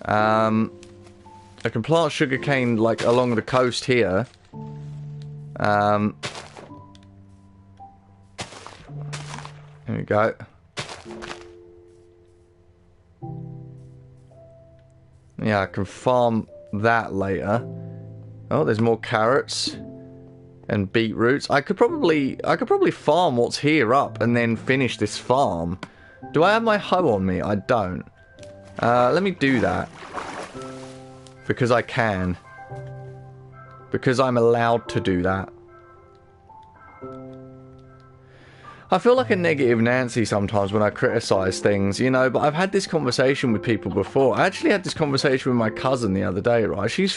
A: I can plant sugarcane like along the coast here. There we go. Yeah, I can farm that later. Oh, there's more carrots and beetroots. I could probably farm what's here up and then finish this farm. Do I have my hoe on me? I don't. Let me do that. Because I can. Because I'm allowed to do that. I feel like a negative Nancy sometimes when I criticise things, you know, but I've had this conversation with people before. I actually had this conversation with my cousin the other day, right? She's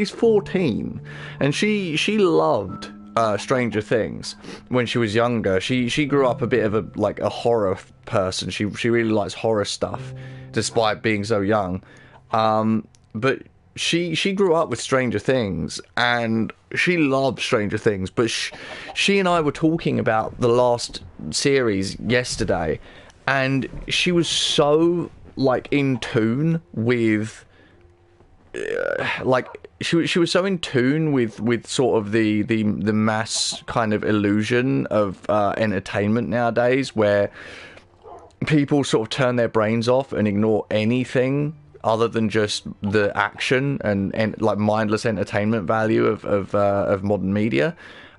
A: 14, and she loved Stranger Things when she was younger. She grew up a bit of a horror person. She really likes horror stuff, despite being so young. But she grew up with Stranger Things, and she loved Stranger Things, but she and I were talking about the last series yesterday, and she was so, like, in tune with, she was so in tune with sort of the mass kind of illusion of entertainment nowadays, where people sort of turn their brains off and ignore anything other than just the action and like mindless entertainment value of modern media.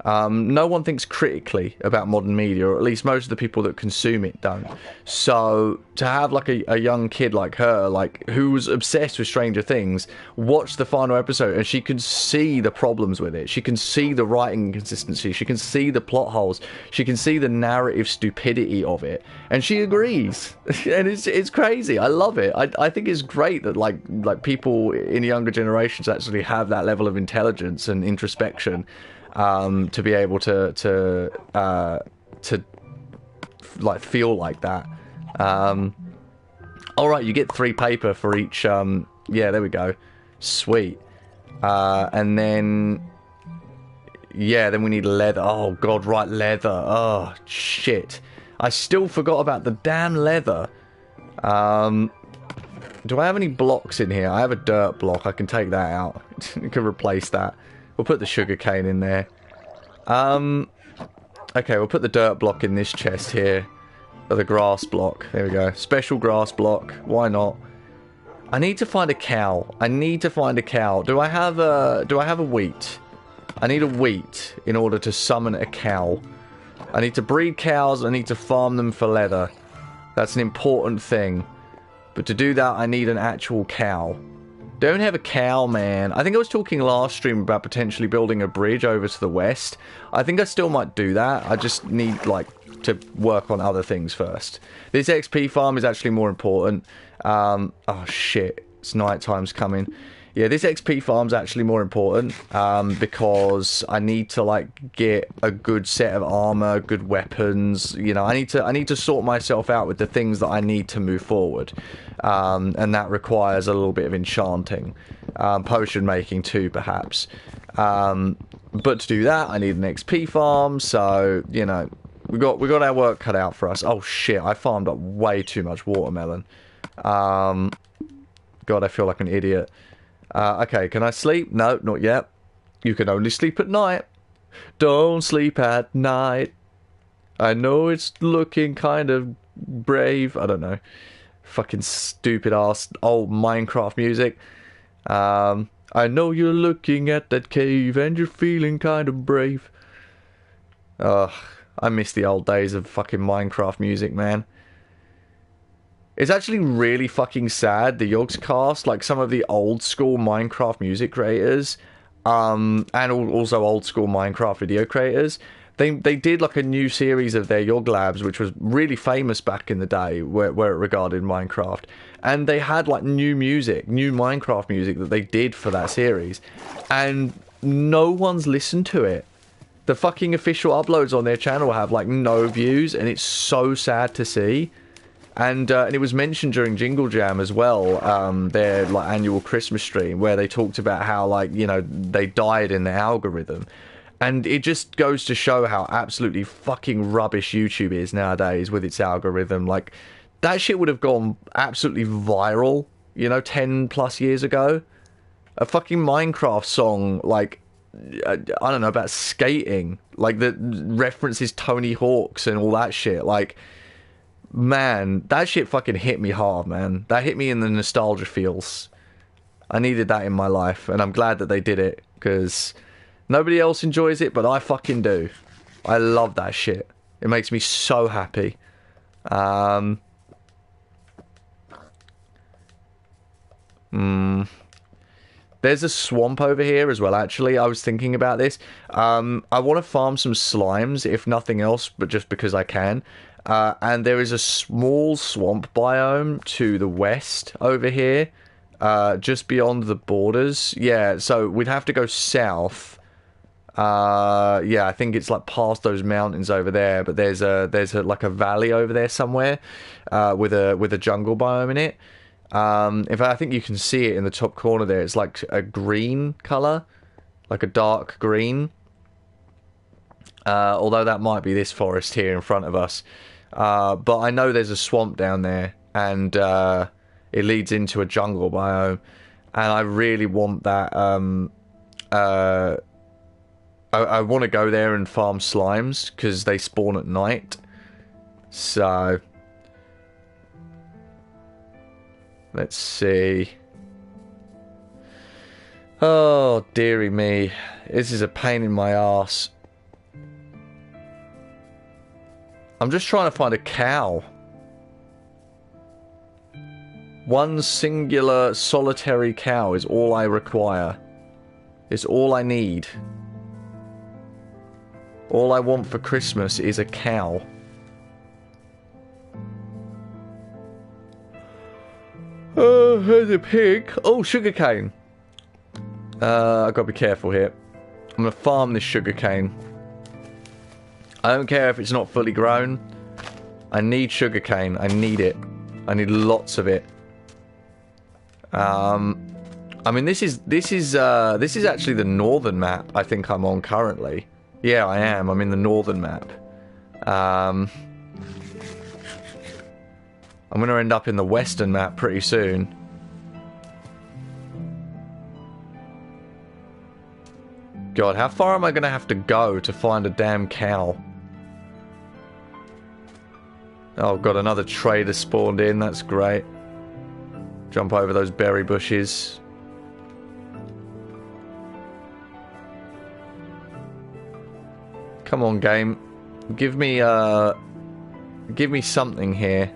A: No one thinks critically about modern media, or at least most of the people that consume it don't. So to have like a young kid like her, like who was obsessed with Stranger Things, watch the final episode and she can see the problems with it. She can see the writing inconsistency. She can see the plot holes. She can see the narrative stupidity of it, and she agrees. And it's crazy. I love it. I think it's great that like people in younger generations actually have that level of intelligence and introspection. To be able to like feel like that. All right, you get 3 paper for each. Yeah, there we go. Sweet. And then Yeah, then we need leather. Oh, God, right, leather. Oh, shit. I still forgot about the damn leather. Do I have any blocks in here? I have a dirt block. I can take that out. You can replace that. We'll put the sugarcane in there. Okay, we'll put the dirt block in this chest here. Or the grass block. There we go. Special grass block. Why not? I need to find a cow. I need to find a cow. Do I have a wheat? I need a wheat in order to summon a cow. I need to breed cows. I need to farm them for leather. That's an important thing. But to do that, I need an actual cow. Don't have a cow, man. I think I was talking last stream about potentially building a bridge over to the west. I think I still might do that. I just need, like, to work on other things first. This XP farm is actually more important. Oh, shit. It's night time's coming. Yeah, this XP farm's actually more important because I need to, like, get a good set of armor, good weapons. You know, I need to sort myself out with the things that I need to move forward. And that requires a little bit of enchanting. Potion making too, perhaps. But to do that, I need an XP farm, so, you know, we got our work cut out for us. Oh, shit, I farmed up way too much watermelon. God, I feel like an idiot. Okay, can I sleep? No, not yet. You can only sleep at night. Don't sleep at night. I know it's looking kind of brave. I don't know. Fucking stupid ass old Minecraft music. I know you're looking at that cave and you're feeling kind of brave. Ugh, I miss the old days of fucking Minecraft music, man. It's actually really fucking sad, the Yogscast, like some of the old school Minecraft music creators, and also old school Minecraft video creators, they did like a new series of their Yog Labs, which was really famous back in the day, where it regarded Minecraft, and they had like new music, new Minecraft music that they did for that series, and no one's listened to it. The fucking official uploads on their channel have like no views, and it's so sad to see. And it was mentioned during Jingle Jam as well, their like annual Christmas stream, where they talked about how, like, you know, they died in the algorithm. And it just goes to show how absolutely fucking rubbish YouTube is nowadays with its algorithm. Like, that shit would have gone absolutely viral, you know, 10 plus years ago. A fucking Minecraft song, like, I don't know, about skating, like, that references Tony Hawk's and all that shit, like... Man, that shit fucking hit me hard, man. That hit me in the nostalgia feels. I needed that in my life, and I'm glad that they did it, because nobody else enjoys it, but I fucking do. I love that shit. It makes me so happy. There's a swamp over here as well, actually. I was thinking about this. I want to farm some slimes, if nothing else, but just because I can. And there is a small swamp biome to the west over here, just beyond the borders. Yeah, so we'd have to go south. Yeah, I think it's like past those mountains over there, but there's like a valley over there somewhere, with a jungle biome in it. In fact, I think you can see it in the top corner there. It's like a green color, like a dark green. Although that might be this forest here in front of us. But I know there's a swamp down there, and it leads into a jungle biome, and I really want that. I want to go there and farm slimes, because they spawn at night. So, let's see. Oh, dearie me. This is a pain in my arse. I'm just trying to find a cow. One singular, solitary cow is all I require. It's all I need. All I want for Christmas is a cow. Oh, there's a pig. Oh, sugarcane. I've got to be careful here. I'm going to farm this sugarcane. I don't care if it's not fully grown. I need sugarcane. I need it. I need lots of it. I I mean, this is actually the northern map I think I'm on currently. Yeah, I am. I'm in the northern map. I'm going to end up in the western map pretty soon. God, how far am I going to have to go to find a damn cow? Oh, God, another trader spawned in. That's great. Jump over those berry bushes. Come on, game. Give me something here.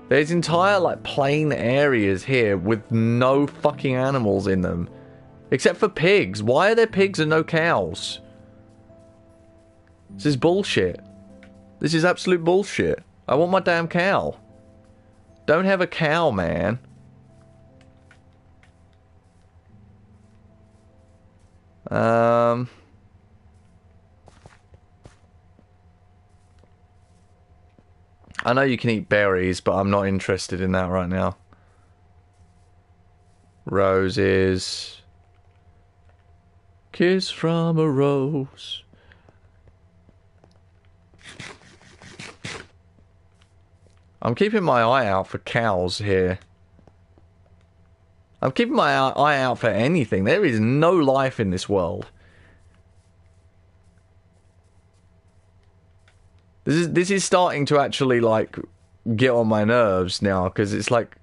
A: There's entire, like, plain areas here with no fucking animals in them. Except for pigs. Why are there pigs and no cows? This is bullshit. This is absolute bullshit. I want my damn cow. Don't have a cow, man. I know you can eat berries, but I'm not interested in that right now. Roses. Kiss from a rose. I'm keeping my eye out for cows here. I'm keeping my eye out for anything. There is no life in this world. This is starting to actually, like, get on my nerves now, because it's like,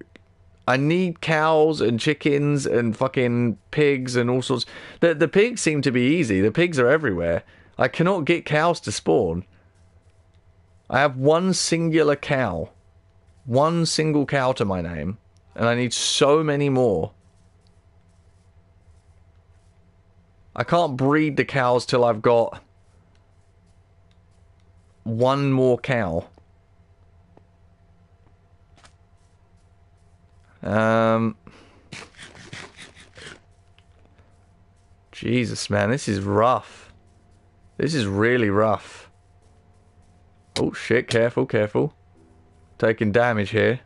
A: I need cows and chickens and fucking pigs and all sorts. The pigs seem to be easy. The pigs are everywhere. I cannot get cows to spawn. I have one singular cow. One single cow to my name. And I need so many more. I can't breed the cows till I've got one more cow. Jesus, man, this is rough. This is really rough. Oh, shit, careful, careful. Taking damage here.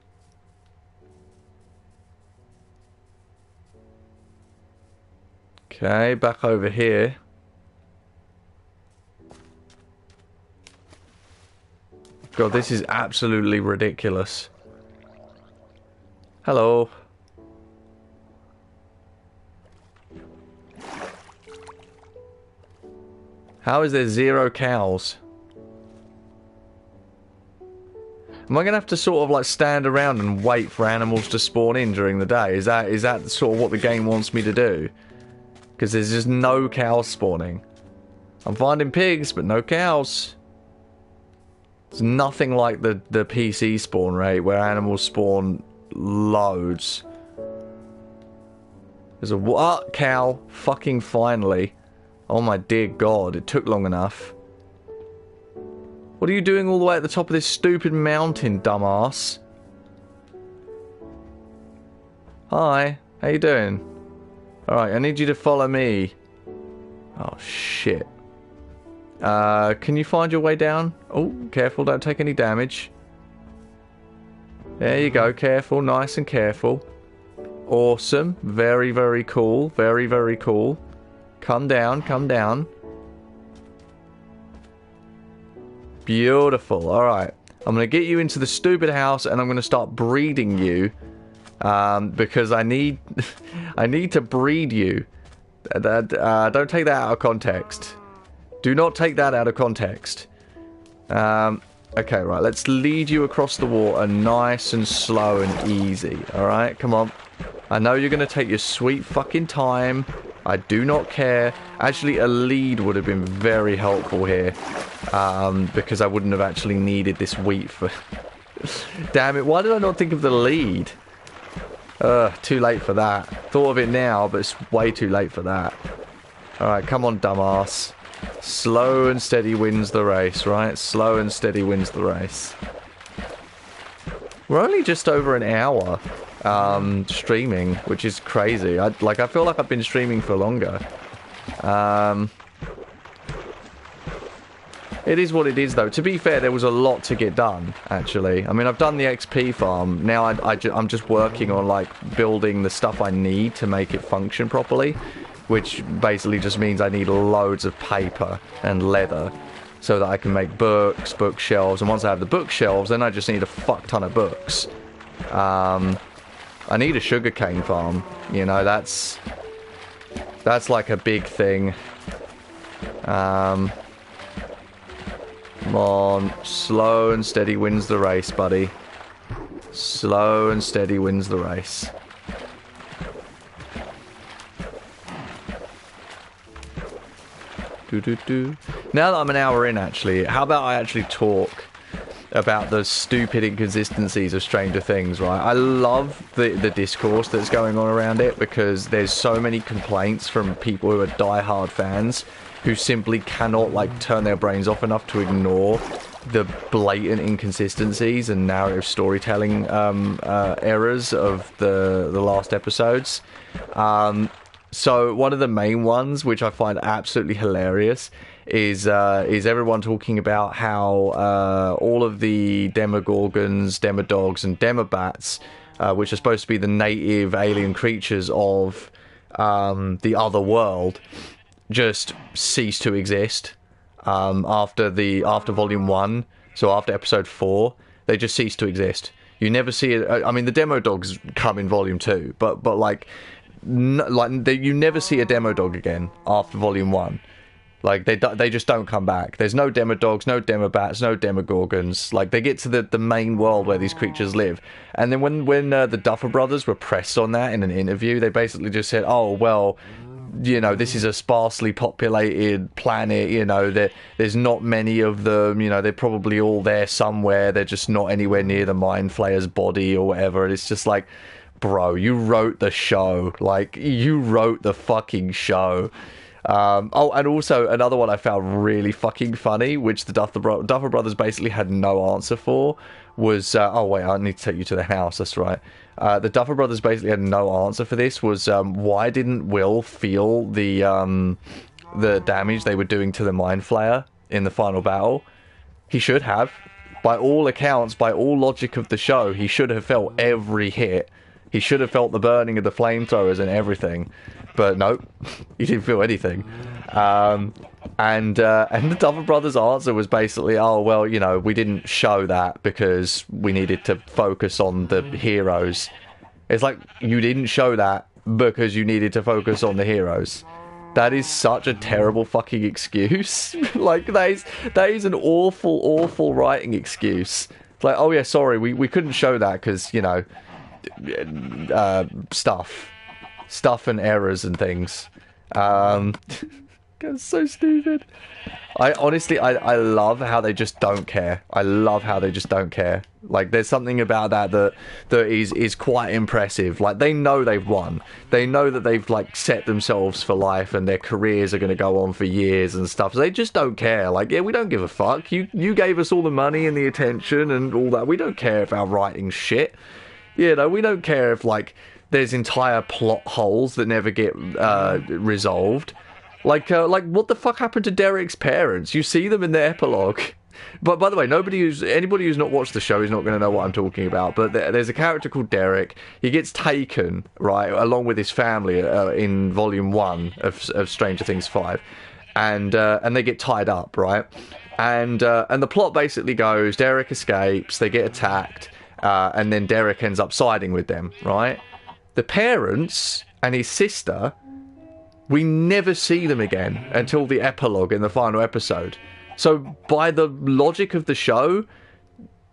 A: Okay, back over here. God, this is absolutely ridiculous. Hello. How is there 0 cows? Am I going to have to sort of like stand around and wait for animals to spawn in during the day? Is that sort of what the game wants me to do? Because there's just no cows spawning. I'm finding pigs, but no cows. It's nothing like the PC spawn rate where animals spawn loads. There's a what? Cow. Fucking finally. Oh my dear God, it took long enough. What are you doing all the way at the top of this stupid mountain, dumbass? Hi, how you doing? Alright, I need you to follow me. Oh, shit. Can you find your way down? Oh, careful, don't take any damage. There you go, careful, nice and careful. Awesome, very, very cool, very, very cool. Come down, come down. Beautiful, alright. I'm going to get you into the stupid house and I'm going to start breeding you. Because I need I need to breed you. Don't take that out of context. Do not take that out of context. Okay, right, let's lead you across the water nice and slow and easy. Alright, come on. I know you're going to take your sweet fucking time. I do not care. Actually, a lead would have been very helpful here. Because I wouldn't have actually needed this wheat for... Damn it, why did I not think of the lead? Too late for that. Thought of it now, but it's way too late for that. Alright, come on, dumbass. Slow and steady wins the race, right? Slow and steady wins the race. We're only just over an hour streaming, which is crazy. I feel like I've been streaming for longer. It is what it is, though. To be fair, there was a lot to get done, actually. I mean, I've done the XP farm. Now I'm just working on, like, building the stuff I need to make it function properly, which basically just means I need loads of paper and leather so that I can make books, bookshelves, and once I have the bookshelves, then I just need a fuck ton of books. I need a sugarcane farm. You know, that's like a big thing. Come on, slow and steady wins the race, buddy. Slow and steady wins the race. Now that I'm an hour in, actually, how about I actually talk about the stupid inconsistencies of Stranger Things, right? I love the discourse that's going on around it, because there's so many complaints from people who are diehard fans who simply cannot, like, turn their brains off enough to ignore the blatant inconsistencies and narrative storytelling errors of the last episodes. So one of the main ones, which I find absolutely hilarious, is everyone talking about how all of the Demogorgons, Demodogs, and Demobats, which are supposed to be the native alien creatures of the other world, just cease to exist after Volume 1, so after Episode 4, they just cease to exist. You never see it. I mean, the Demodogs come in Volume 2, but like you never see a Demodog again after Volume 1. Like, they just don't come back. There's no Demodogs, no Demobats, no Demogorgons. Like, they get to the main world where these creatures live. And then when the Duffer Brothers were pressed on that in an interview, they basically just said, oh, well, you know, this is a sparsely populated planet, you know, there's not many of them, you know, they're probably all there somewhere, they're just not anywhere near the Mind Flayer's body or whatever. And it's just like, bro, you wrote the show. Like, you wrote the fucking show. Oh, and also another one I found really fucking funny, which the Duffer Brothers basically had no answer for, was oh wait, I need to take you to the house. That's right. The Duffer Brothers basically had no answer for this. Was why didn't Will feel the damage they were doing to the Mind Flayer in the final battle? He should have. By all accounts, by all logic of the show, he should have felt every hit. He should have felt the burning of the flamethrowers and everything. But nope, he didn't feel anything. And the Duffer Brothers' answer was basically, oh, well, you know, we didn't show that because we needed to focus on the heroes. It's like, you didn't show that because you needed to focus on the heroes. That is such a terrible fucking excuse. Like, that is an awful, awful writing excuse. It's like, oh yeah, sorry, we couldn't show that because, you know, stuff and errors and things. It's so stupid. I honestly love how they just don't care. I love how they just don't care. Like, there's something about that is quite impressive. Like, they know they've won. They know that they've, like, set themselves for life and their careers are going to go on for years and stuff. So they just don't care. Like, yeah, we don't give a fuck. You gave us all the money and the attention and all that. We don't care if our writing's shit. You know, we don't care if, like, there's entire plot holes that never get resolved. Like what the fuck happened to Derek's parents? You see them in the epilogue. But by the way, anybody who's not watched the show is not going to know what I'm talking about. But there's a character called Derek. He gets taken, right, along with his family in Volume 1 of Stranger Things 5, and they get tied up, right? And the plot basically goes: Derek escapes, they get attacked, and then Derek ends up siding with them, right? The parents and his sister, we never see them again until the epilogue in the final episode. So by the logic of the show,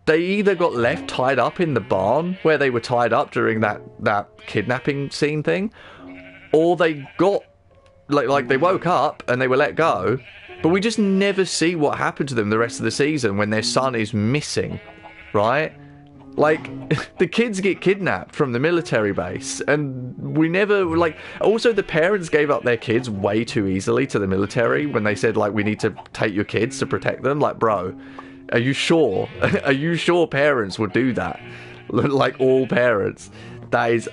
A: they either got left tied up in the barn where they were tied up during that kidnapping scene thing, or they got like they woke up and they were let go, but we just never see what happened to them the rest of the season when their son is missing, right? Like, the kids get kidnapped from the military base, and we never, like, also the parents gave up their kids way too easily to the military when they said, like, we need to take your kids to protect them. Like, bro, are you sure? Are you sure parents would do that? Like, all parents. That is,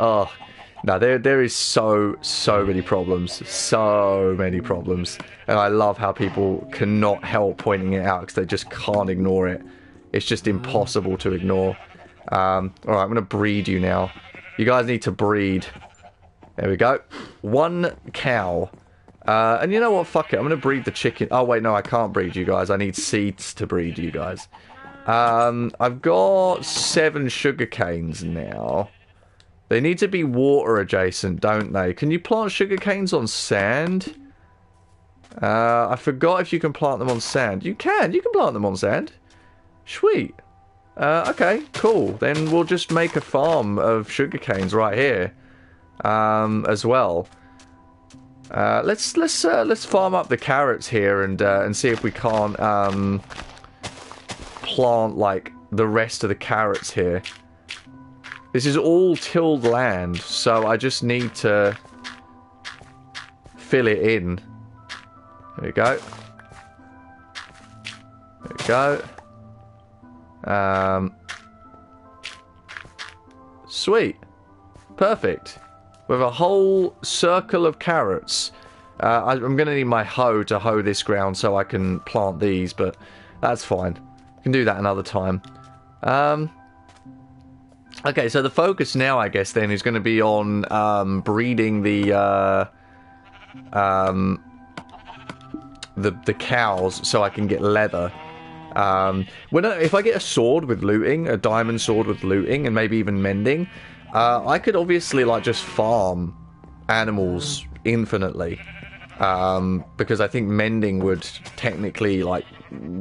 A: No, there is so many problems. So many problems. And I love how people cannot help pointing it out because they just can't ignore it. It's just impossible to ignore. Alright, I'm going to breed you now. You guys need to breed. There we go. 1 cow. And you know what? Fuck it. I'm going to breed the chicken. Oh, wait, no, I can't breed you guys. I need seeds to breed you guys. I've got 7 sugar canes now. They need to be water adjacent, don't they? Can you plant sugar canes on sand? I forgot if you can plant them on sand. You can plant them on sand. Sweet. Okay, cool. Then we'll just make a farm of sugar canes right here. As well. Let's farm up the carrots here and see if we can't plant like the rest of the carrots here. This is all tilled land, so I just need to fill it in. There we go. There we go. Sweet. Perfect. With a whole circle of carrots. I'm going to need my hoe to hoe this ground so I can plant these, but that's fine. I can do that another time. Okay, so the focus now, I guess, then, is going to be on breeding the cows so I can get leather. If I get a sword with looting, a diamond sword with looting, and maybe even mending, I could obviously, like, just farm animals infinitely. Because I think mending would technically, like,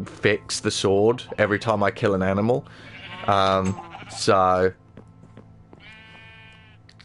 A: fix the sword every time I kill an animal. So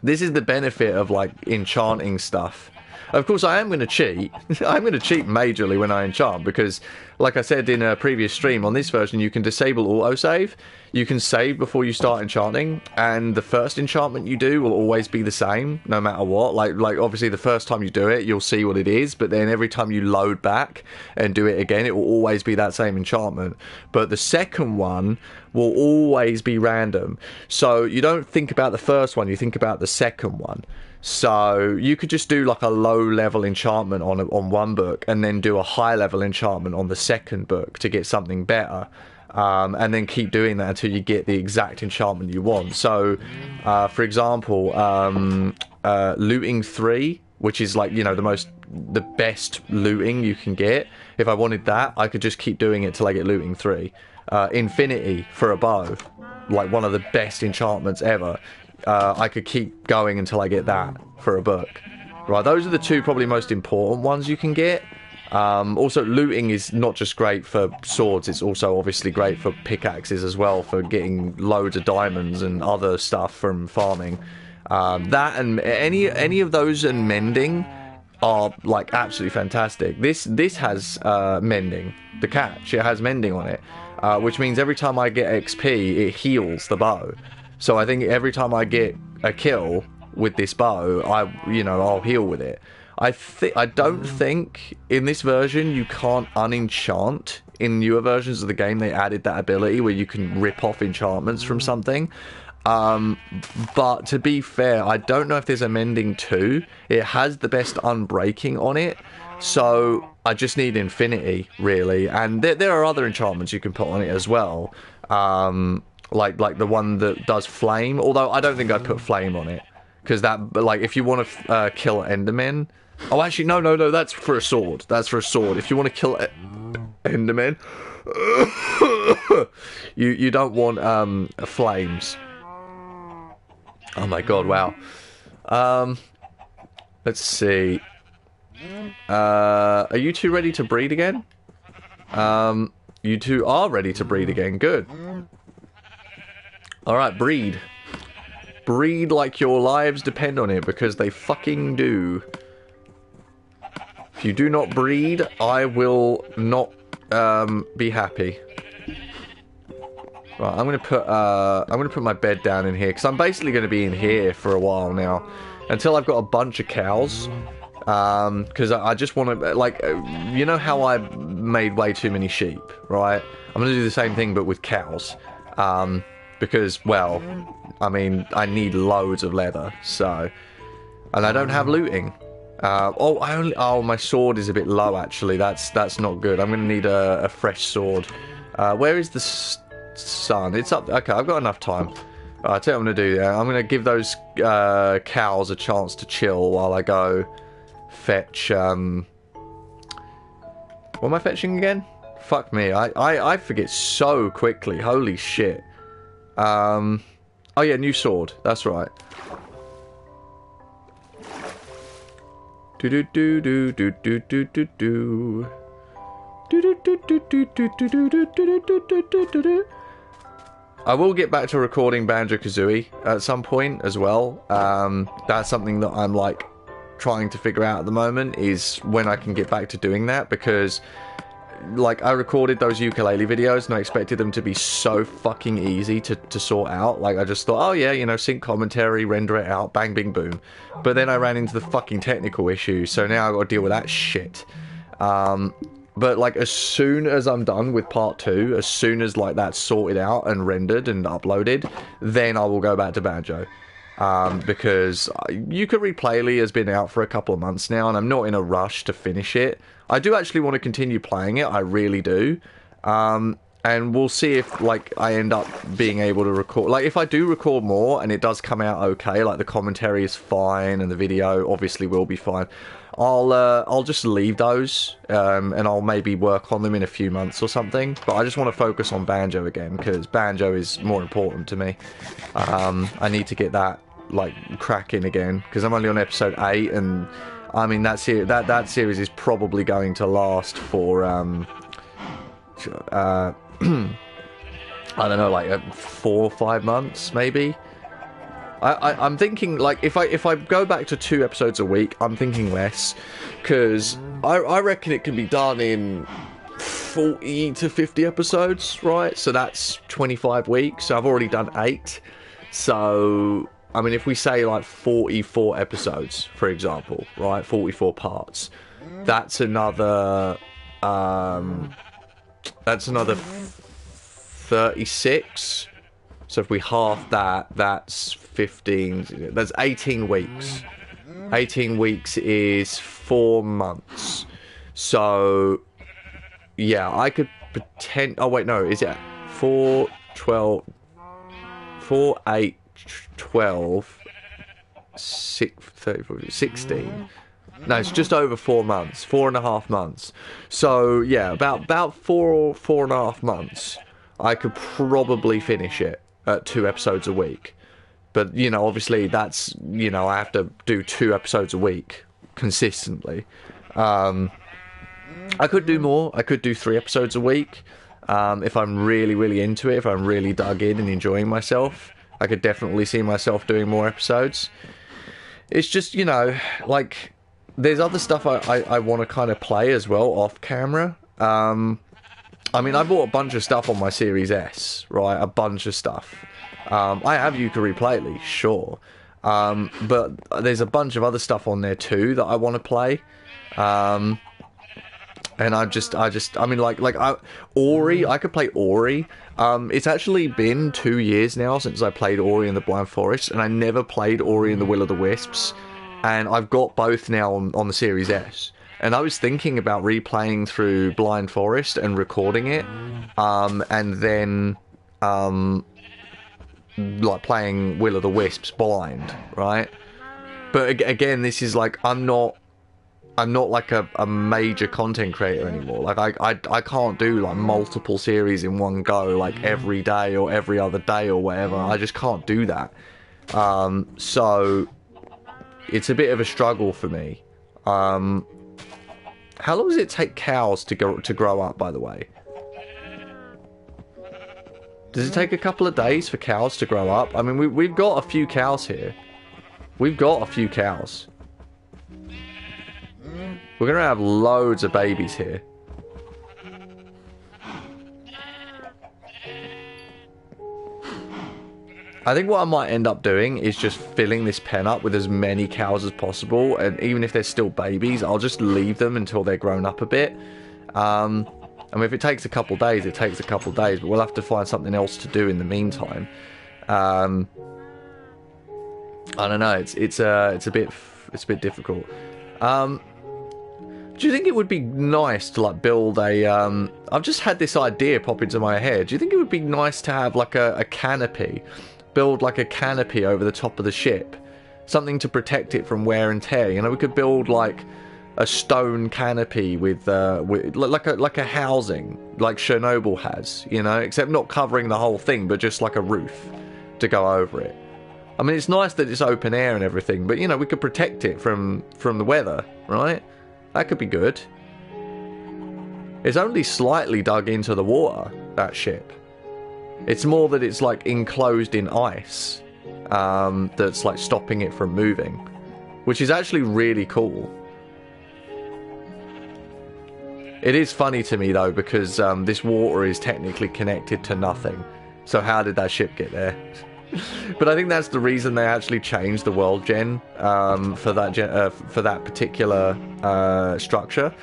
A: this is the benefit of, like, enchanting stuff. Of course, I am going to cheat. I'm going to cheat majorly when I enchant because, like I said in a previous stream, on this version you can disable autosave. You can save before you start enchanting, and the first enchantment you do will always be the same, no matter what. Like obviously the first time you do it, you'll see what it is, but then every time you load back and do it again, it will always be that same enchantment. But the second one will always be random. So you don't think about the first one, you think about the second one. So you could just do like a low level enchantment on one book and then do a high level enchantment on the second book to get something better. And then keep doing that until you get the exact enchantment you want. So, for example, looting 3, which is like, you know, the best looting you can get. If I wanted that, I could just keep doing it till I get looting 3. Infinity for a bow, like one of the best enchantments ever. I could keep going until I get that for a book. Right, those are the 2 probably most important ones you can get. Also, looting is not just great for swords, it's also obviously great for pickaxes as well, for getting loads of diamonds and other stuff from farming. That and any of those and mending are, like, absolutely fantastic. This has mending. The catch, it has mending on it, which means every time I get XP, it heals the bow. So I think every time I get a kill with this bow, I'll heal with it. I don't think in this version you can't unenchant. In newer versions of the game, they added that ability where you can rip off enchantments from something. But to be fair, I don't know if there's a mending 2. It has the best unbreaking on it, so I just need infinity, really. And there are other enchantments you can put on it as well. Like the one that does flame, although I don't think I'd put flame on it, because that, like, if you want to kill endermen, oh actually no, that's for a sword. That's for a sword. If you want to kill endermen, you don't want flames. Oh my god, wow. Let's see. Are you 2 ready to breed again? You 2 are ready to breed again. Good. Alright, breed. Breed like your lives depend on it, because they fucking do. If you do not breed, I will not be happy. Right, I'm gonna put my bed down in here, because I'm basically gonna be in here for a while now, until I've got a bunch of cows. Because I just want to, like, you know how I made way too many sheep, right? I'm gonna do the same thing, but with cows. Because, well, I mean, I need loads of leather, so And I don't have looting. Oh, my sword is a bit low, actually. That's not good. I'm going to need a fresh sword. Where is the sun? It's up. Okay, I've got enough time. I'll tell you what I'm going to do. I'm going to give those cows a chance to chill while I go fetch... What am I fetching again? Fuck me. I forget so quickly. Holy shit. Oh yeah, new sword. That's right. Do do do do do do do do do. I will get back to recording Banjo-Kazooie at some point as well. That's something that I'm like trying to figure out at the moment, is when I can get back to doing that, because like I recorded those ukulele videos and I expected them to be so fucking easy to sort out. Like I just thought, oh yeah, you know, sync commentary, render it out, bang, bing, boom. But then I ran into the fucking technical issues, so now I got to deal with that shit. But like as soon as I'm done with part 2, as soon as like that's sorted out and rendered and uploaded, then I will go back to Banjo. Because Yooka-Lee Playly has been out for a couple of months now, and I'm not in a rush to finish it. I do actually want to continue playing it, I really do. And we'll see if, like, I end up being able to record... Like, if I do record more and it does come out okay, like the commentary is fine and the video obviously will be fine, I'll just leave those, and I'll maybe work on them in a few months or something. But I just want to focus on Banjo again, because Banjo is more important to me. I need to get that, like, cracking again, because I'm only on episode 8, and... I mean, that series is probably going to last for, I don't know, like 4 or 5 months, maybe. I'm thinking, like, if I go back to 2 episodes a week, I'm thinking less, because I reckon it can be done in 40 to 50 episodes, right? So that's 25 weeks. So I've already done 8. So... I mean, if we say, like, 44 episodes, for example, right? 44 parts. That's another... that's another 36. So if we half that, that's 15... That's 18 weeks. 18 weeks is 4 months. So, yeah, I could pretend... Oh, wait, no. Is it 4, 12... 4, 8... 12, 6, 30, 16. No, it's just over 4 months, 4.5 months. So yeah, about 4.5 months, I could probably finish it at 2 episodes a week. But you know, obviously that's, you know, I have to do 2 episodes a week consistently. I could do more. I could do 3 episodes a week if I'm really into it. If I'm really dug in and enjoying myself. I could definitely see myself doing more episodes. It's just, you know, like, there's other stuff I want to kind of play as well off camera. I mean, I bought a bunch of stuff on my Series S, right? A bunch of stuff. I have Yooka-Lee Playly, sure. But there's a bunch of other stuff on there too that I want to play. And I mean, Ori, I could play Ori. It's actually been 2 years now since I played Ori and the Blind Forest, and I never played Ori and the Will of the Wisps, and I've got both now on the Series S. And I was thinking about replaying through Blind Forest and recording it, and then, like, playing Will of the Wisps blind, right? But again, this is like, I'm not like a major content creator anymore. Like I can't do like multiple series in one go, like every day or every other day or whatever. I just can't do that. So it's a bit of a struggle for me. How long does it take cows to grow up, by the way? Does it take a couple of days for cows to grow up? I mean, we've got a few cows here. We've got a few cows. We're going to have loads of babies here. I think what I might end up doing is just filling this pen up with as many cows as possible, and even if they're still babies, I'll just leave them until they're grown up a bit. I mean, if it takes a couple days, it takes a couple days, but we'll have to find something else to do in the meantime. I don't know, it's a bit It's a bit difficult. Do you think it would be nice to like build a I've just had this idea pop into my head. Do you think it would be nice to have like a canopy? Build like a canopy over the top of the ship. Something to protect it from wear and tear. You know, we could build like a stone canopy with like a housing like Chernobyl has, you know, except not covering the whole thing, but just like a roof to go over it. I mean, it's nice that it's open air and everything, but you know, we could protect it from the weather, right? That could be good. It's only slightly dug into the water, that ship. It's more that it's like enclosed in ice, that's like stopping it from moving, which is actually really cool. It is funny to me though, because this water is technically connected to nothing. So how did that ship get there? But I think that's the reason they actually changed the world gen for that particular structure,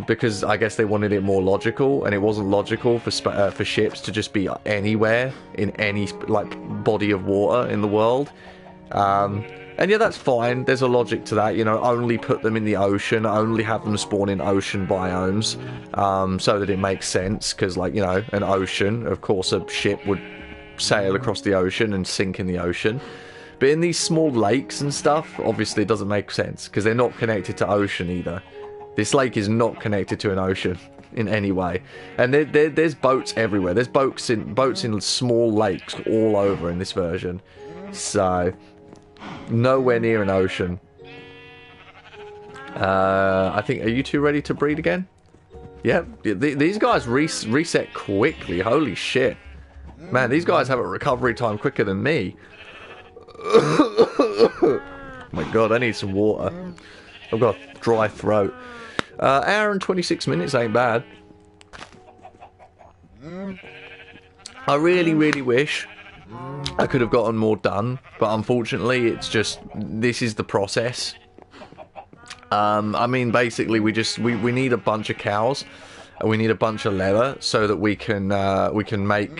A: because I guess they wanted it more logical, and it wasn't logical for ships to just be anywhere in any like body of water in the world. And yeah, that's fine. There's a logic to that, you know. Only put them in the ocean, only have them spawn in ocean biomes, so that it makes sense. Because, like, you know, an ocean, of course, a ship would sail across the ocean and sink in the ocean. But in these small lakes and stuff, obviously it doesn't make sense because they're not connected to ocean either. This lake is not connected to an ocean in any way. And there's boats everywhere. There's boats in small lakes all over in this version. So nowhere near an ocean. I think, are you two ready to breed again? Yep. These guys reset quickly. Holy shit. Man, these guys have a recovery time quicker than me. My god, I need some water. I've got a dry throat. Hour and 26 minutes ain't bad. I really, really wish I could have gotten more done, but unfortunately, it's just, this is the process. I mean, basically, we need a bunch of cows. We need a bunch of leather so that we can make,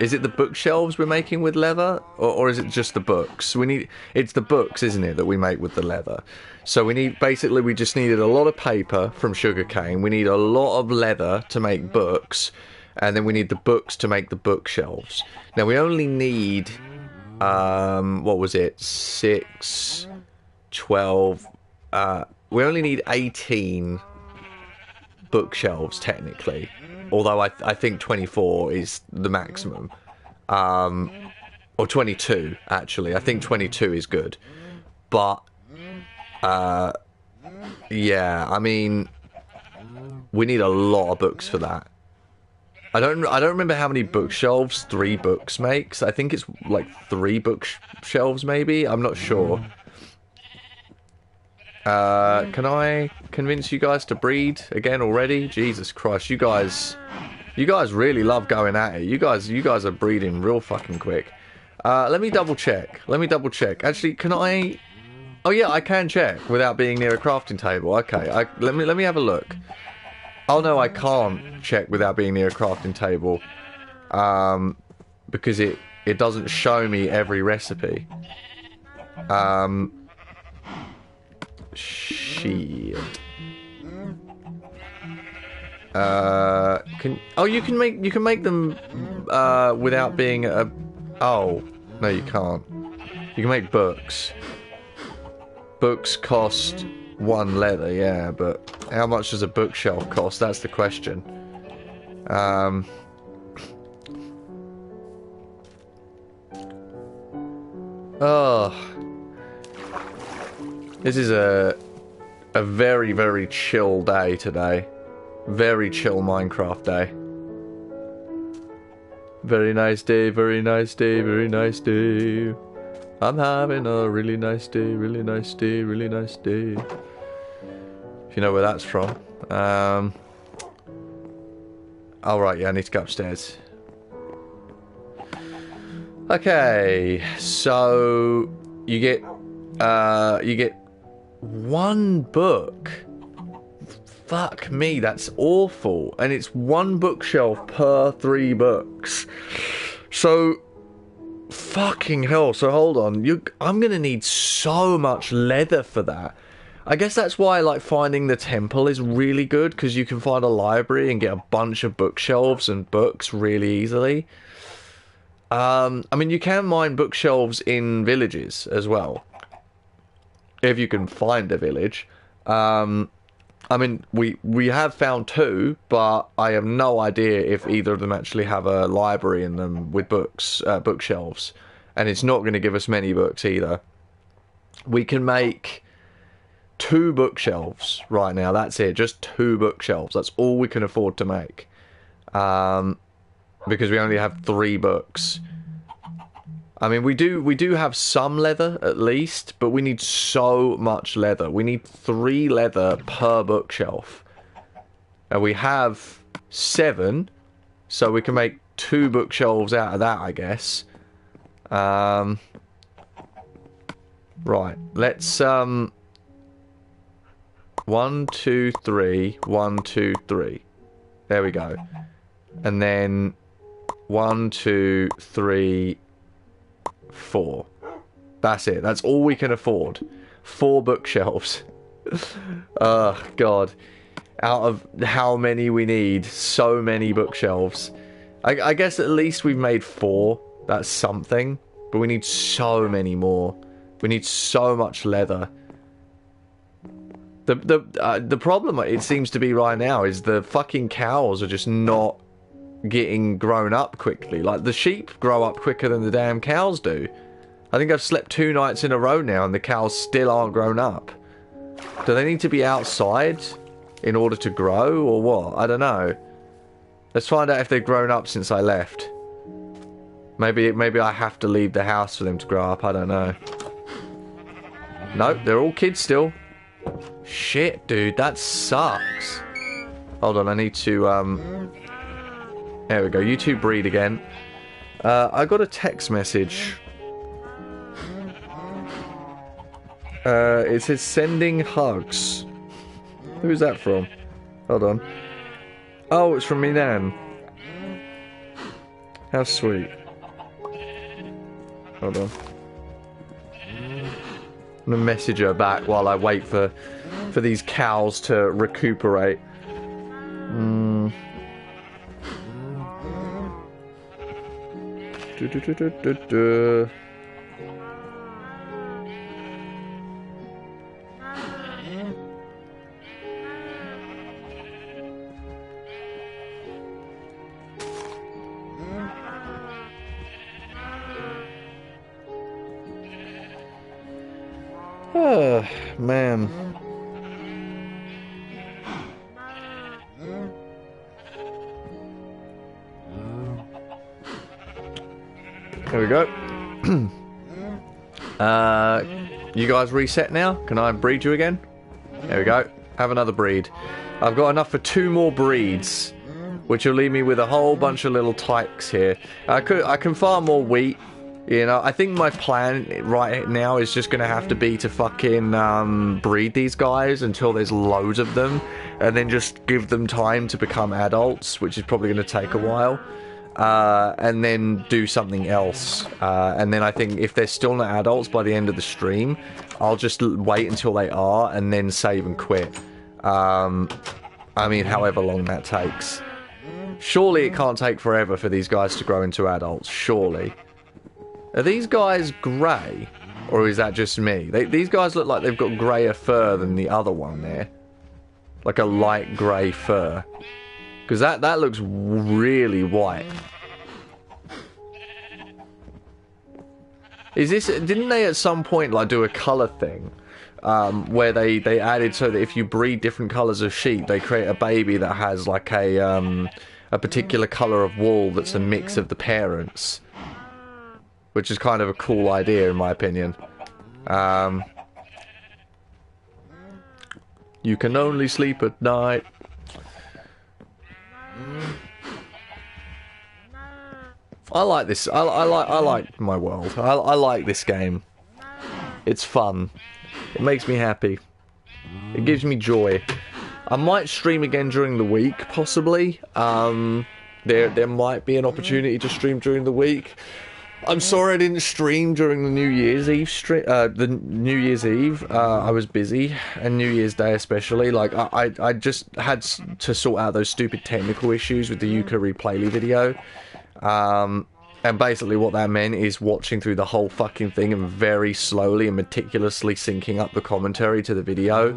A: is it the bookshelves we're making with leather, or is it just the books? It's the books, isn't it, that we make with the leather. So we just needed a lot of paper from sugarcane, we need a lot of leather to make books, and then we need the books to make the bookshelves. Now we only need, what was it, 6, 12, we only need 18 bookshelves technically, although I think 24 is the maximum, or 22 actually. I think 22 is good, but yeah, I mean, we need a lot of books for that. I don't remember how many bookshelves 3 books makes. I think it's like 3 bookshelves maybe, I'm not sure. Can I convince you guys to breed again already? Jesus Christ, you guys really love going at it. You guys are breeding real fucking quick. Let me double check. Actually, can I? Oh yeah, I can check without being near a crafting table. Okay, let me have a look. Oh no, I can't check without being near a crafting table. Because it doesn't show me every recipe. Shit. You can make them without being a. Oh no, you can't. You can make books. Books cost 1 leather, yeah, but how much does a bookshelf cost? That's the question. Oh. This is a very, very chill day today. Very chill Minecraft day. Very nice day, very nice day, very nice day. I'm having a really nice day, really nice day, really nice day. If you know where that's from. Alright, yeah, I need to go upstairs. Okay, so you get 1 book. Fuck me, that's awful. And it's 1 bookshelf per 3 books. So Fucking hell, so hold on. I'm gonna need so much leather for that. I guess that's why, like, finding the temple is really good, because you can find a library and get a bunch of bookshelves and books really easily. I mean, you can mine bookshelves in villages as well, if you can find a village. I mean, we have found 2, but I have no idea if either of them actually have a library in them with books, bookshelves. And it's not going to give us many books either. We can make 2 bookshelves right now. That's it. Just 2 bookshelves. That's all we can afford to make. Because we only have 3 books. I mean, we do have some leather, at least, but we need so much leather. We need 3 leather per bookshelf. And we have 7, so we can make 2 bookshelves out of that, I guess. Right, let's, 1, 2, 3, 1, 2, 3. There we go. And then 1, 2, 3... 4. That's it. That's all we can afford. 4 bookshelves. Oh, God. Out of how many we need, so many bookshelves. I guess at least we've made 4. That's something. But we need so many more. We need so much leather. The problem it seems to be right now is the fucking cows are just not getting grown up quickly. Like, the sheep grow up quicker than the damn cows do. I think I've slept 2 nights in a row now and the cows still aren't grown up. Do they need to be outside in order to grow, or what? I don't know. Let's find out if they've grown up since I left. Maybe I have to leave the house for them to grow up, I don't know. Nope, they're all kids still. Shit, dude, that sucks. Hold on, I need to, there we go, you 2 breed again. I got a text message. It says sending hugs. Who's that from? Hold on. Oh, it's from me Nan. How sweet. Hold on. I'm gonna message her back while I wait for these cows to recuperate. Oh, man. There we go. You guys reset now? Can I breed you again? There we go. Have another breed. I've got enough for 2 more breeds, which will leave me with a whole bunch of little tykes here. I can farm more wheat. You know, I think my plan right now is just going to have to be to fucking breed these guys until there's loads of them, and then just give them time to become adults, which is probably going to take a while, and then do something else. And then I think if they're still not adults by the end of the stream, I'll just wait until they are and then save and quit. I mean, however long that takes. Surely it can't take forever for these guys to grow into adults, surely. Are these guys grey? Or is that just me? These guys look like they've got greyer fur than the other one there. Like a light grey fur. Because that looks really white. Is this... Didn't they at some point like do a colour thing? Where they added so that if you breed different colours of sheep, they create a baby that has like a particular colour of wool that's a mix of the parents. Which is kind of a cool idea, in my opinion. You can only sleep at night. I like this. I like my world. I like this game. It's fun. It makes me happy. It gives me joy. I might stream again during the week, possibly. There might be an opportunity to stream during the week. I'm sorry I didn't stream during the New Year's Eve I was busy, and New Year's Day especially. Like I just had to sort out those stupid technical issues with the Yuka Replayly video. And basically what that meant is watching through the whole fucking thing and very slowly and meticulously syncing up the commentary to the video.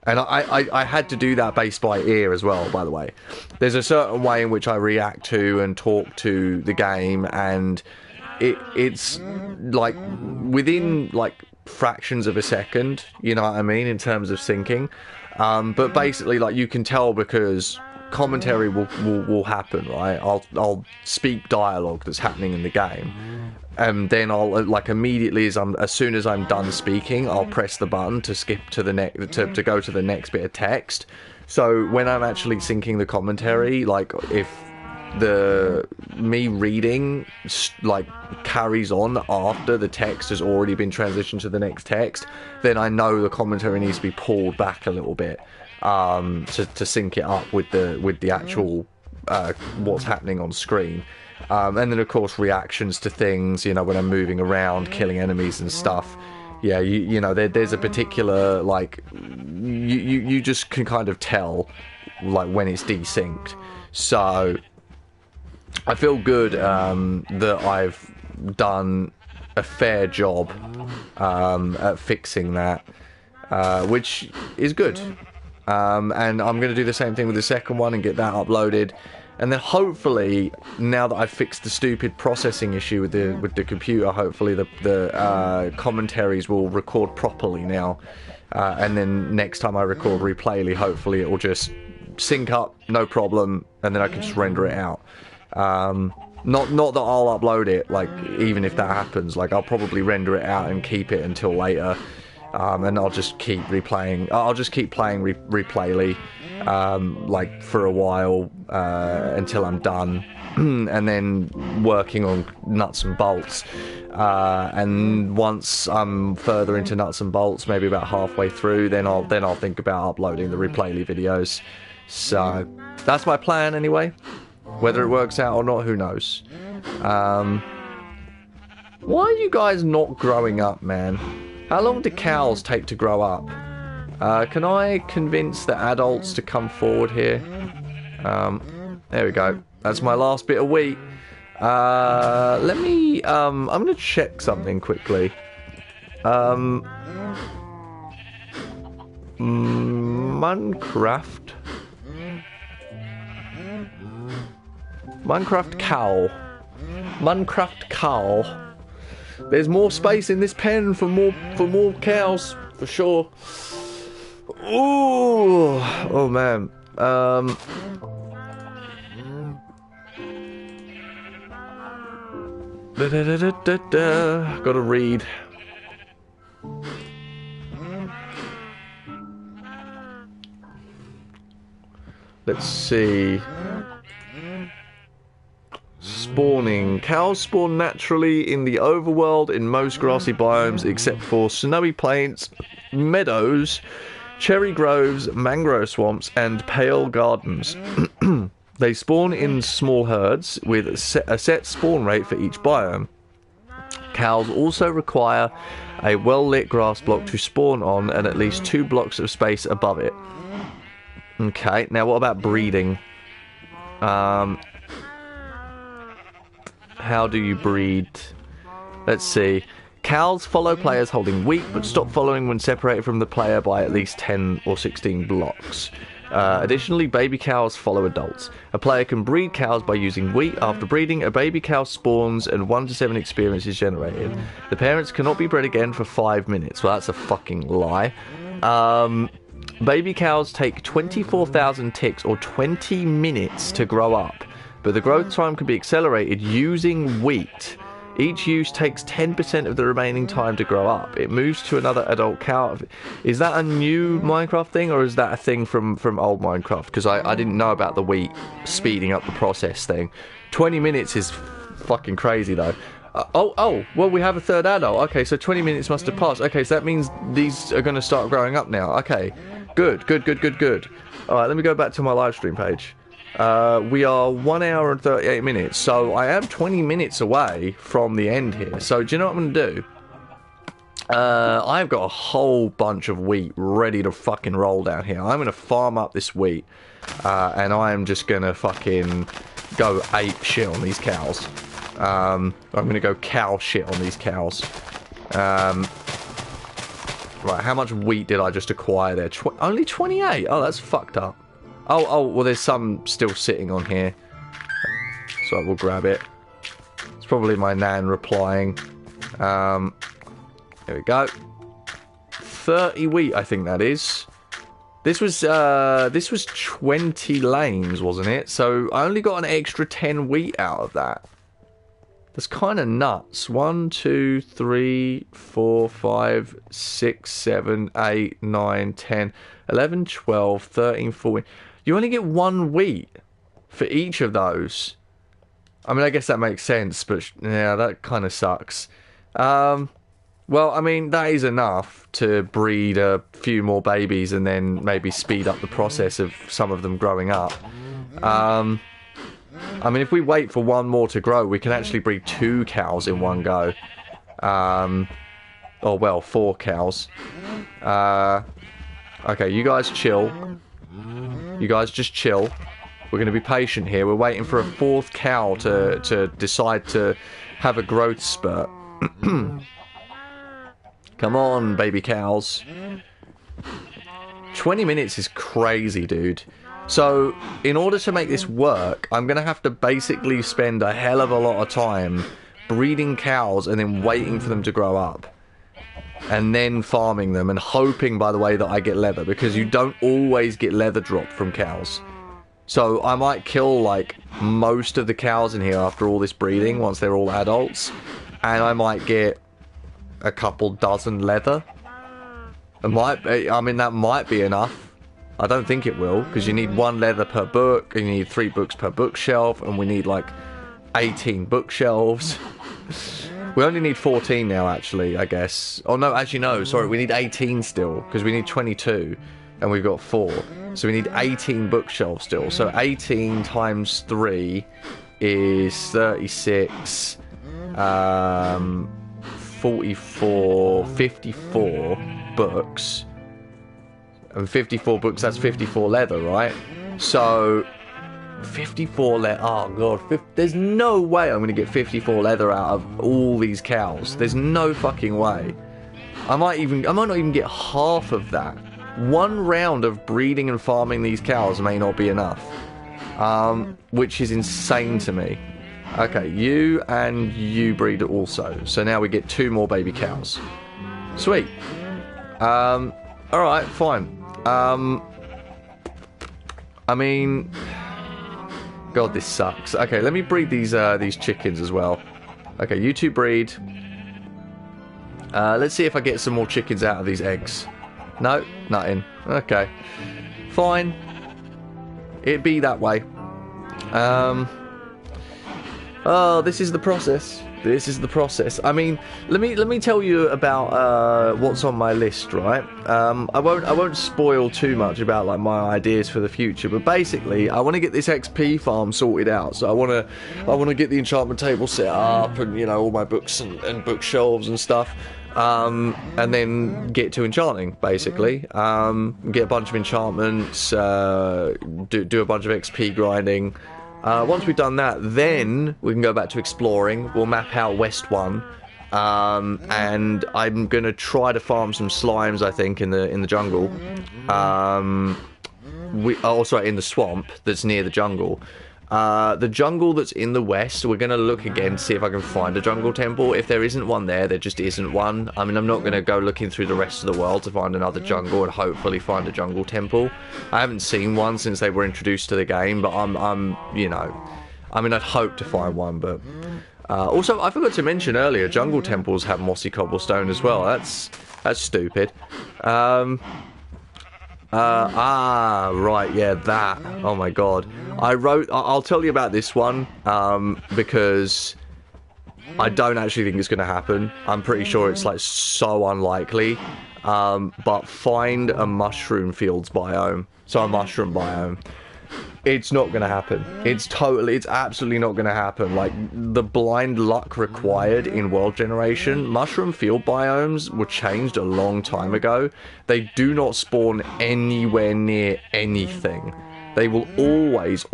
A: And I had to do that based by ear as well, by the way. There's a certain way in which I react to and talk to the game, and it's like within like fractions of a second, you know what I mean, in terms of syncing. But basically, like, you can tell because commentary will happen, right? I'll speak dialogue that's happening in the game, and then I'll like immediately as soon as I'm done speaking, I'll press the button to skip to the next to go to the next bit of text. So when I'm actually syncing the commentary, like if me reading like carries on after the text has already been transitioned to the next text, then I know the commentary needs to be pulled back a little bit to sync it up with the actual what's happening on screen. And then of course reactions to things, you know, when I'm moving around, killing enemies and stuff. Yeah, you know, there's a particular, like, you just can kind of tell, like, when it's desynced. So I feel good that I've done a fair job at fixing that, which is good. And I'm going to do the same thing with the second one and get that uploaded. And then hopefully, now that I've fixed the stupid processing issue with the computer, hopefully the commentaries will record properly now. And then next time I record Replayly, hopefully it will just sync up, no problem, and then I can just render it out. Not that I'll upload it, like, even if that happens. Like, I'll probably render it out and keep it until later. And I'll just keep replaying. I'll just keep playing Replayly, like, for a while, until I'm done, and then working on nuts and bolts. And once I'm further into nuts and bolts, maybe about halfway through, then I'll think about uploading the Replayly videos. So that's my plan anyway. Whether it works out or not, who knows. Why are you guys not growing up, man? How long do cows take to grow up? Can I convince the adults to come forward here? There we go. That's my last bit of wheat. Let me, I'm going to check something quickly. Minecraft cow. Minecraft cow. There's more space in this pen for more cows, for sure. Ooh, oh man. Gotta read. Let's see. Spawning. Cows spawn naturally in the overworld in most grassy biomes except for snowy plains, meadows, cherry groves, mangrove swamps, and pale gardens. They spawn in small herds with a set spawn rate for each biome. Cows also require a well-lit grass block to spawn on and at least 2 blocks of space above it. Okay, now what about breeding? How do you breed? Let's see. Cows follow players holding wheat, but stop following when separated from the player by at least 10 or 16 blocks. Additionally, baby cows follow adults. A player can breed cows by using wheat. After breeding, a baby cow spawns and 1 to 7 experience is generated. The parents cannot be bred again for 5 minutes. Well, that's a fucking lie. Baby cows take 24,000 ticks or 20 minutes to grow up, but the growth time can be accelerated using wheat. Each use takes 10% of the remaining time to grow up. It moves to another adult cow. Is that a new Minecraft thing, or is that a thing from old Minecraft? Because I didn't know about the wheat speeding up the process thing. 20 minutes is fucking crazy, though. Oh, well, we have a third adult. Okay, so 20 minutes must have passed. Okay, so that means these are going to start growing up now. Okay, good. Alright, let me go back to my live stream page. We are 1 hour and 38 minutes, so I am 20 minutes away from the end here. So do you know what I'm going to do? I've got a whole bunch of wheat ready to fucking roll down here. I'm going to farm up this wheat, and I am just going to fucking go ape shit on these cows. I'm going to go cow shit on these cows. Right, how much wheat did I just acquire there? Only 28? Oh, that's fucked up. Oh, well, there's some still sitting on here. So we'll grab it. It's probably my nan replying. There we go. 30 wheat, I think that is. This was 20 lanes, wasn't it? So I only got an extra 10 wheat out of that. That's kind of nuts. 1, 2, 3, 4, 5, 6, 7, 8, 9, 10, 11, 12, 13, 14. You only get 1 wheat for each of those. I mean, I guess that makes sense, but yeah, that kind of sucks. Well, I mean, that is enough to breed a few more babies and then maybe speed up the process of some of them growing up. I mean, if we wait for 1 more to grow, we can actually breed 2 cows in one go. Or, well, 4 cows. Okay, you guys chill. You guys just chill. We're going to be patient here. We're waiting for a 4th cow to decide to have a growth spurt. Come on, baby cows. 20 minutes is crazy, dude. So, in order to make this work, I'm going to have to basically spend a hell of a lot of time breeding cows and then waiting for them to grow up. And then farming them and hoping, by the way, that I get leather. Because you don't always get leather drop from cows. So, I might kill, like, most of the cows in here after all this breeding, once they're all adults. And I might get a couple dozen leather. I mean, that might be enough. I don't think it will, because you need 1 leather per book, and you need 3 books per bookshelf, and we need like 18 bookshelves. We only need 14 now, actually, I guess. Oh no, actually no, sorry, we need 18 still, because we need 22, and we've got 4. So we need 18 bookshelves still. So 18 times 3 is 36, 44, 54 books. And 54 books, that's 54 leather, right? So, 54 leather, oh god, there's no way I'm going to get 54 leather out of all these cows. There's no fucking way. I might not even get half of that. 1 round of breeding and farming these cows may not be enough. Which is insane to me. Okay, you and you breed also. So now we get 2 more baby cows. Sweet. Alright, fine. I mean, god, this sucks. Okay, let me breed these chickens as well. Okay, you 2 breed. Let's see if I get some more chickens out of these eggs. No, nothing. Okay, fine. It be that way. Oh, this is the process. This is the process. I mean, let me tell you about what's on my list, right? I won't spoil too much about like my ideas for the future, but basically, I want to get this XP farm sorted out. So I want to get the enchantment table set up, and you know, all my books and bookshelves and stuff. And then get to enchanting, basically. Get a bunch of enchantments, do a bunch of XP grinding. Once we've done that, then we can go back to exploring. We'll map out West 1, and I'm gonna try to farm some slimes, I think, in the jungle. Sorry, in the swamp that's near the jungle. The jungle that's in the west, we're gonna look again, see if I can find a jungle temple. If there isn't one there just isn't one. I mean, I'm not gonna go looking through the rest of the world to find another jungle and hopefully find a jungle temple. I haven't seen one since they were introduced to the game, but I'm you know, I mean, I'd hope to find one, but also I forgot to mention earlier, jungle temples have mossy cobblestone as well. That's stupid. Right, yeah, that. Oh my god. I'll tell you about this one, because I don't actually think it's going to happen. I'm pretty sure it's, like, so unlikely. But find a mushroom fields biome. So a mushroom biome. It's not gonna happen. It's absolutely not gonna happen. Like, the blind luck required in world generation, mushroom field biomes were changed a long time ago. They do not spawn anywhere near anything. They will always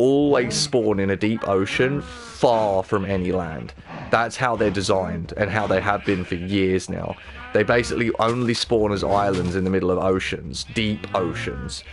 A: spawn in a deep ocean, far from any land. That's how they're designed, and how they have been for years now. They basically only spawn as islands in the middle of oceans, deep oceans.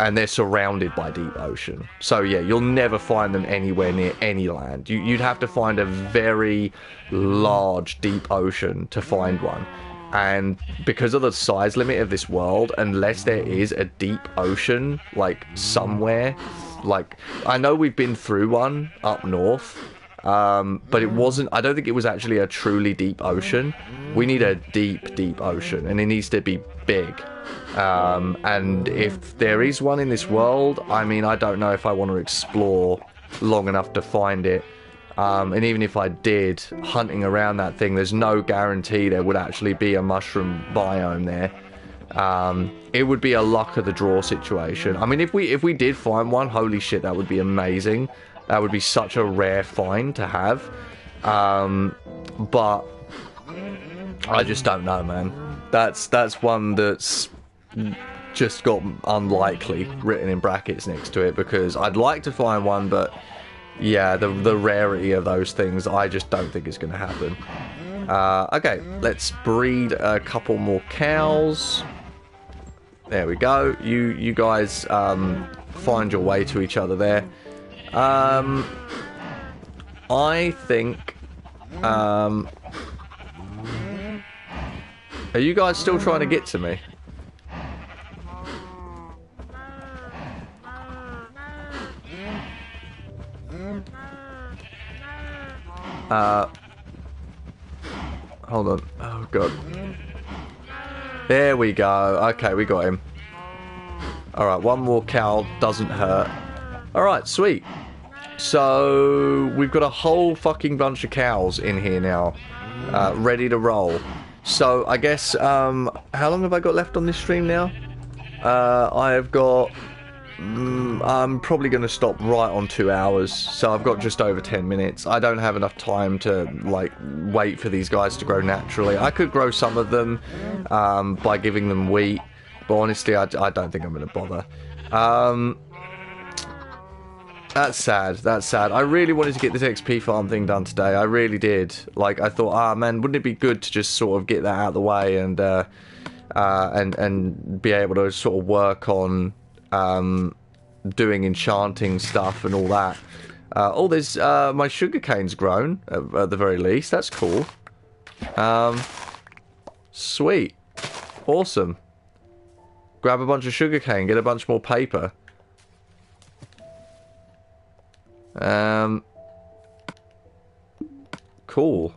A: And they're surrounded by deep ocean. So yeah, you'll never find them anywhere near any land. You'd have to find a very large deep ocean to find one. And because of the size limit of this world, unless there is a deep ocean, like, somewhere, like, I know we've been through one up north, but it wasn't, I don't think it was actually a truly deep ocean. We need a deep ocean, and it needs to be big. And if there is one in this world, I mean, I don't know if I want to explore long enough to find it. And even if I did, hunting around that thing, there's no guarantee there would actually be a mushroom biome there. It would be a luck of the draw situation. I mean, if we did find one, holy shit, that would be amazing. That would be such a rare find to have. But I just don't know, man. That's one that's just got unlikely written in brackets next to it, because I'd like to find one, but yeah, the rarity of those things, I just don't think is going to happen. Okay, let's breed a couple more cows. There we go. You guys find your way to each other there. I think are you guys still trying to get to me? Hold on. Oh, God. There we go. Okay, we got him. Alright, one more cow doesn't hurt. Alright, sweet. So, we've got a whole fucking bunch of cows in here now. Ready to roll. So, I guess, how long have I got left on this stream now? I have got... I'm probably going to stop right on 2 hours, so I've got just over 10 minutes. I don't have enough time to, like, wait for these guys to grow naturally. I could grow some of them by giving them wheat, but honestly, I don't think I'm going to bother. That's sad, that's sad. I really wanted to get this XP farm thing done today, I really did. Like, I thought, man, wouldn't it be good to just sort of get that out of the way and be able to sort of work on doing enchanting stuff and all that. Oh, there's my sugarcane's grown at the very least. That's cool. Sweet, awesome. Grab a bunch of sugarcane, get a bunch more paper. Cool.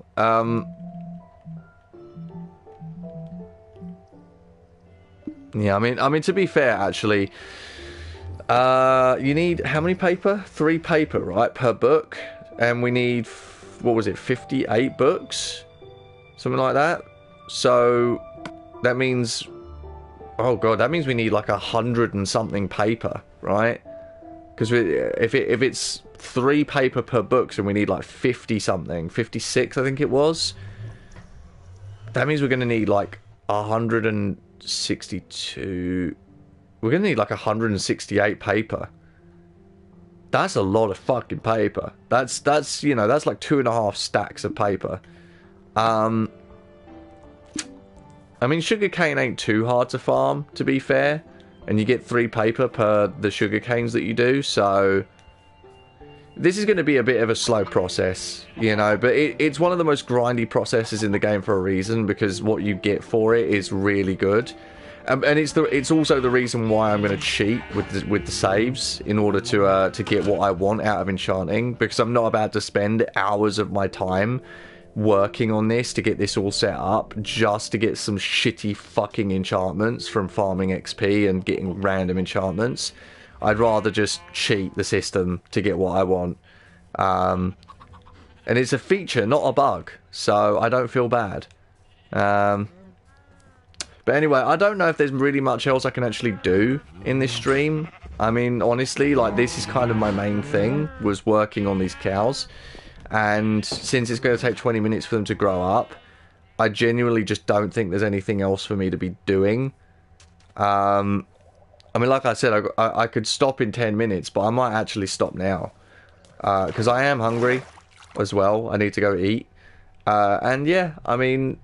A: Yeah, I mean, to be fair, actually, you need how many paper? 3 paper, right, per book, and we need, what was it, 58 books, something like that. So that means, oh god, that means we need like 100 and something paper, right? Because if it's 3 paper per book, and we need like 50 something, 56, I think it was. That means we're gonna need like 162. We're gonna need like 168 paper. That's a lot of fucking paper. That's you know, that's like 2.5 stacks of paper. I mean, sugarcane ain't too hard to farm, to be fair, and you get 3 paper per the sugarcanes that you do. So this is going to be a bit of a slow process, you know, but it's one of the most grindy processes in the game for a reason, because what you get for it is really good. And it's also the reason why I'm going to cheat with the saves in order to get what I want out of enchanting, because I'm not about to spend hours of my time working on this to get this all set up just to get some shitty fucking enchantments from farming XP and getting random enchantments. I'd rather just cheat the system to get what I want. And it's a feature, not a bug, so I don't feel bad. But anyway, I don't know if there's really much else I can actually do in this stream. I mean, honestly, like, this is kind of my main thing, was working on these cows. And since it's going to take 20 minutes for them to grow up, I genuinely just don't think there's anything else for me to be doing. I mean, like I said, I could stop in 10 minutes, but I might actually stop now. Because I am hungry as well. I need to go eat. And yeah, I mean,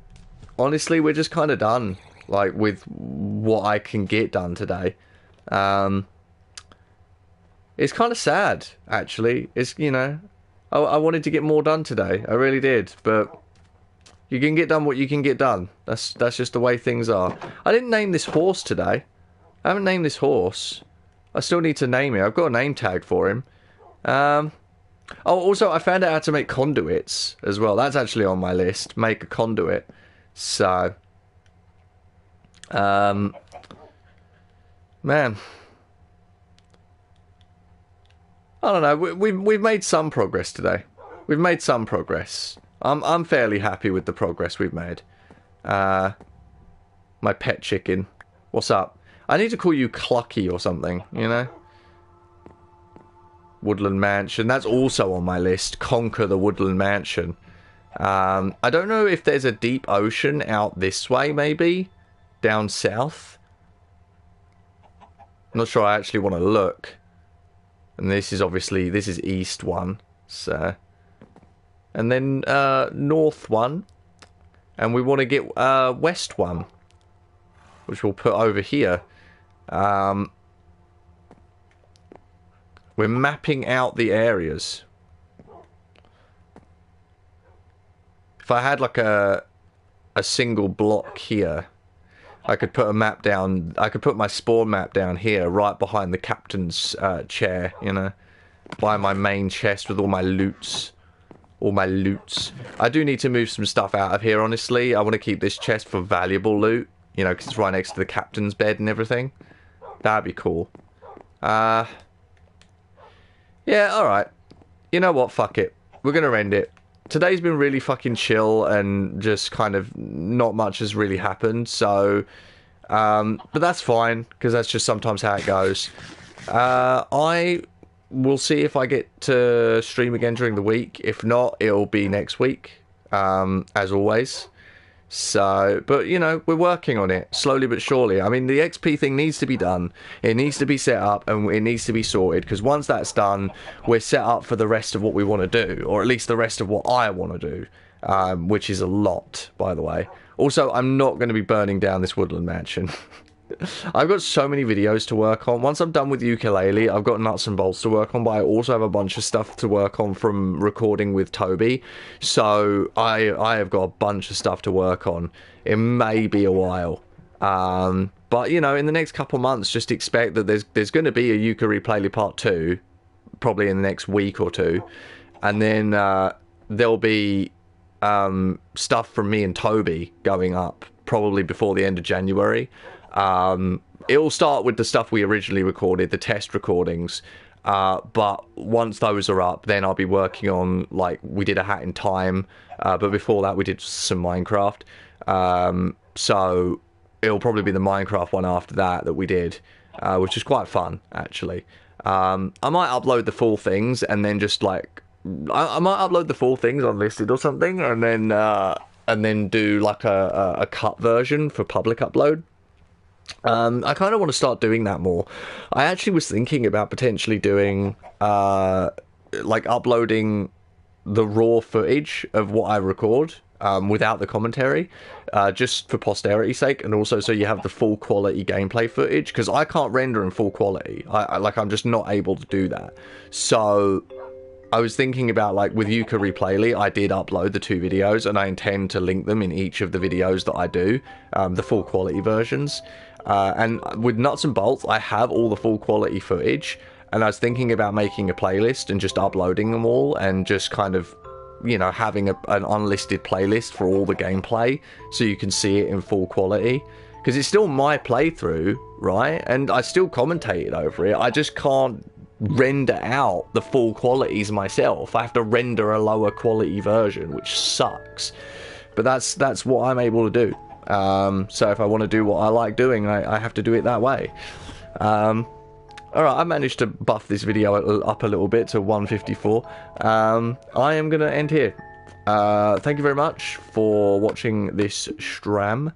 A: honestly, we're just kind of done, like, with what I can get done today. It's kind of sad, actually. It's, you know, I wanted to get more done today. I really did, but you can get done what you can get done. That's just the way things are. I didn't name this horse today. I haven't named this horse. I still need to name it. I've got a name tag for him. Oh, also, I found out how to make conduits as well. That's actually on my list. Make a conduit. So, man, I don't know. We've made some progress today. We've made some progress. I'm fairly happy with the progress we've made. My pet chicken. What's up? I need to call you Clucky or something, you know? Woodland Mansion. That's also on my list. Conquer the Woodland Mansion. I don't know if there's a deep ocean out this way, maybe? Down south? I'm not sure I actually want to look. And this is obviously, this is east one. So, and then north one. And we want to get west one. Which we'll put over here. We're mapping out the areas. If I had like a single block here, I could put a map down. I could put my spawn map down here, right behind the captain's chair, you know, by my main chest with all my loots. All my loots. I do need to move some stuff out of here, honestly. I want to keep this chest for valuable loot, you know, because it's right next to the captain's bed and everything. That'd be cool. Yeah, alright. You know what, fuck it. We're gonna end it. Today's been really fucking chill and just kind of not much has really happened, so... but that's fine, because that's just sometimes how it goes. I will see if I get to stream again during the week. If not, it'll be next week, as always. So, but, you know, we're working on it, slowly but surely. I mean, the XP thing needs to be done. It needs to be set up, and it needs to be sorted, because once that's done, we're set up for the rest of what we want to do, or at least the rest of what I want to do, which is a lot, by the way. Also, I'm not going to be burning down this woodland mansion. I've got so many videos to work on. Once I'm done with ukulele, I've got nuts and bolts to work on, but I also have a bunch of stuff to work on from recording with Toby. So I have got a bunch of stuff to work on. It may be a while. But, you know, in the next couple months, just expect that there's going to be a ukulele part 2, probably in the next week or two. And then there'll be stuff from me and Toby going up, probably before the end of January. It'll start with the stuff we originally recorded, the test recordings, but once those are up, then I'll be working on, like, we did a Hat in Time, but before that we did some Minecraft, so it'll probably be the Minecraft one after that we did, which is quite fun, actually. I might upload the full things, and then just, like, I might upload the full things unlisted or something, and then do, like, a cut version for public upload. I kind of want to start doing that more. I actually was thinking about potentially doing, like, uploading the raw footage of what I record, without the commentary, just for posterity's sake, and also so you have the full quality gameplay footage, because I can't render in full quality. I'm just not able to do that. So I was thinking about, like, with Yuka Replayly, I did upload the 2 videos, and I intend to link them in each of the videos that I do, the full quality versions. And with Nuts and Bolts, I have all the full quality footage, and I was thinking about making a playlist and just uploading them all, and just kind of, you know, having an unlisted playlist for all the gameplay, so you can see it in full quality. Because it's still my playthrough, right? And I still commentated over it. I just can't render out the full qualities myself. I have to render a lower quality version, which sucks. But that's what I'm able to do. So if I want to do what I like doing, I have to do it that way. Alright, I managed to buff this video up a little bit to 154. I am going to end here. Thank you very much for watching this stream.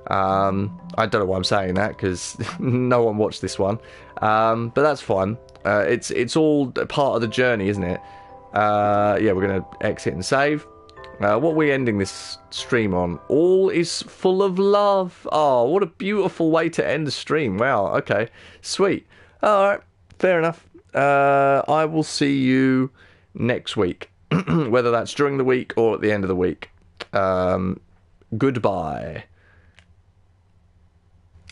A: I don't know why I'm saying that, because no one watched this one. But that's fine. It's all part of the journey, isn't it? Yeah, we're going to exit and save. What are we ending this stream on? All is full of love. Oh, what a beautiful way to end the stream. Wow, okay. Sweet. Alright, fair enough. I will see you next week. Whether that's during the week or at the end of the week. Goodbye.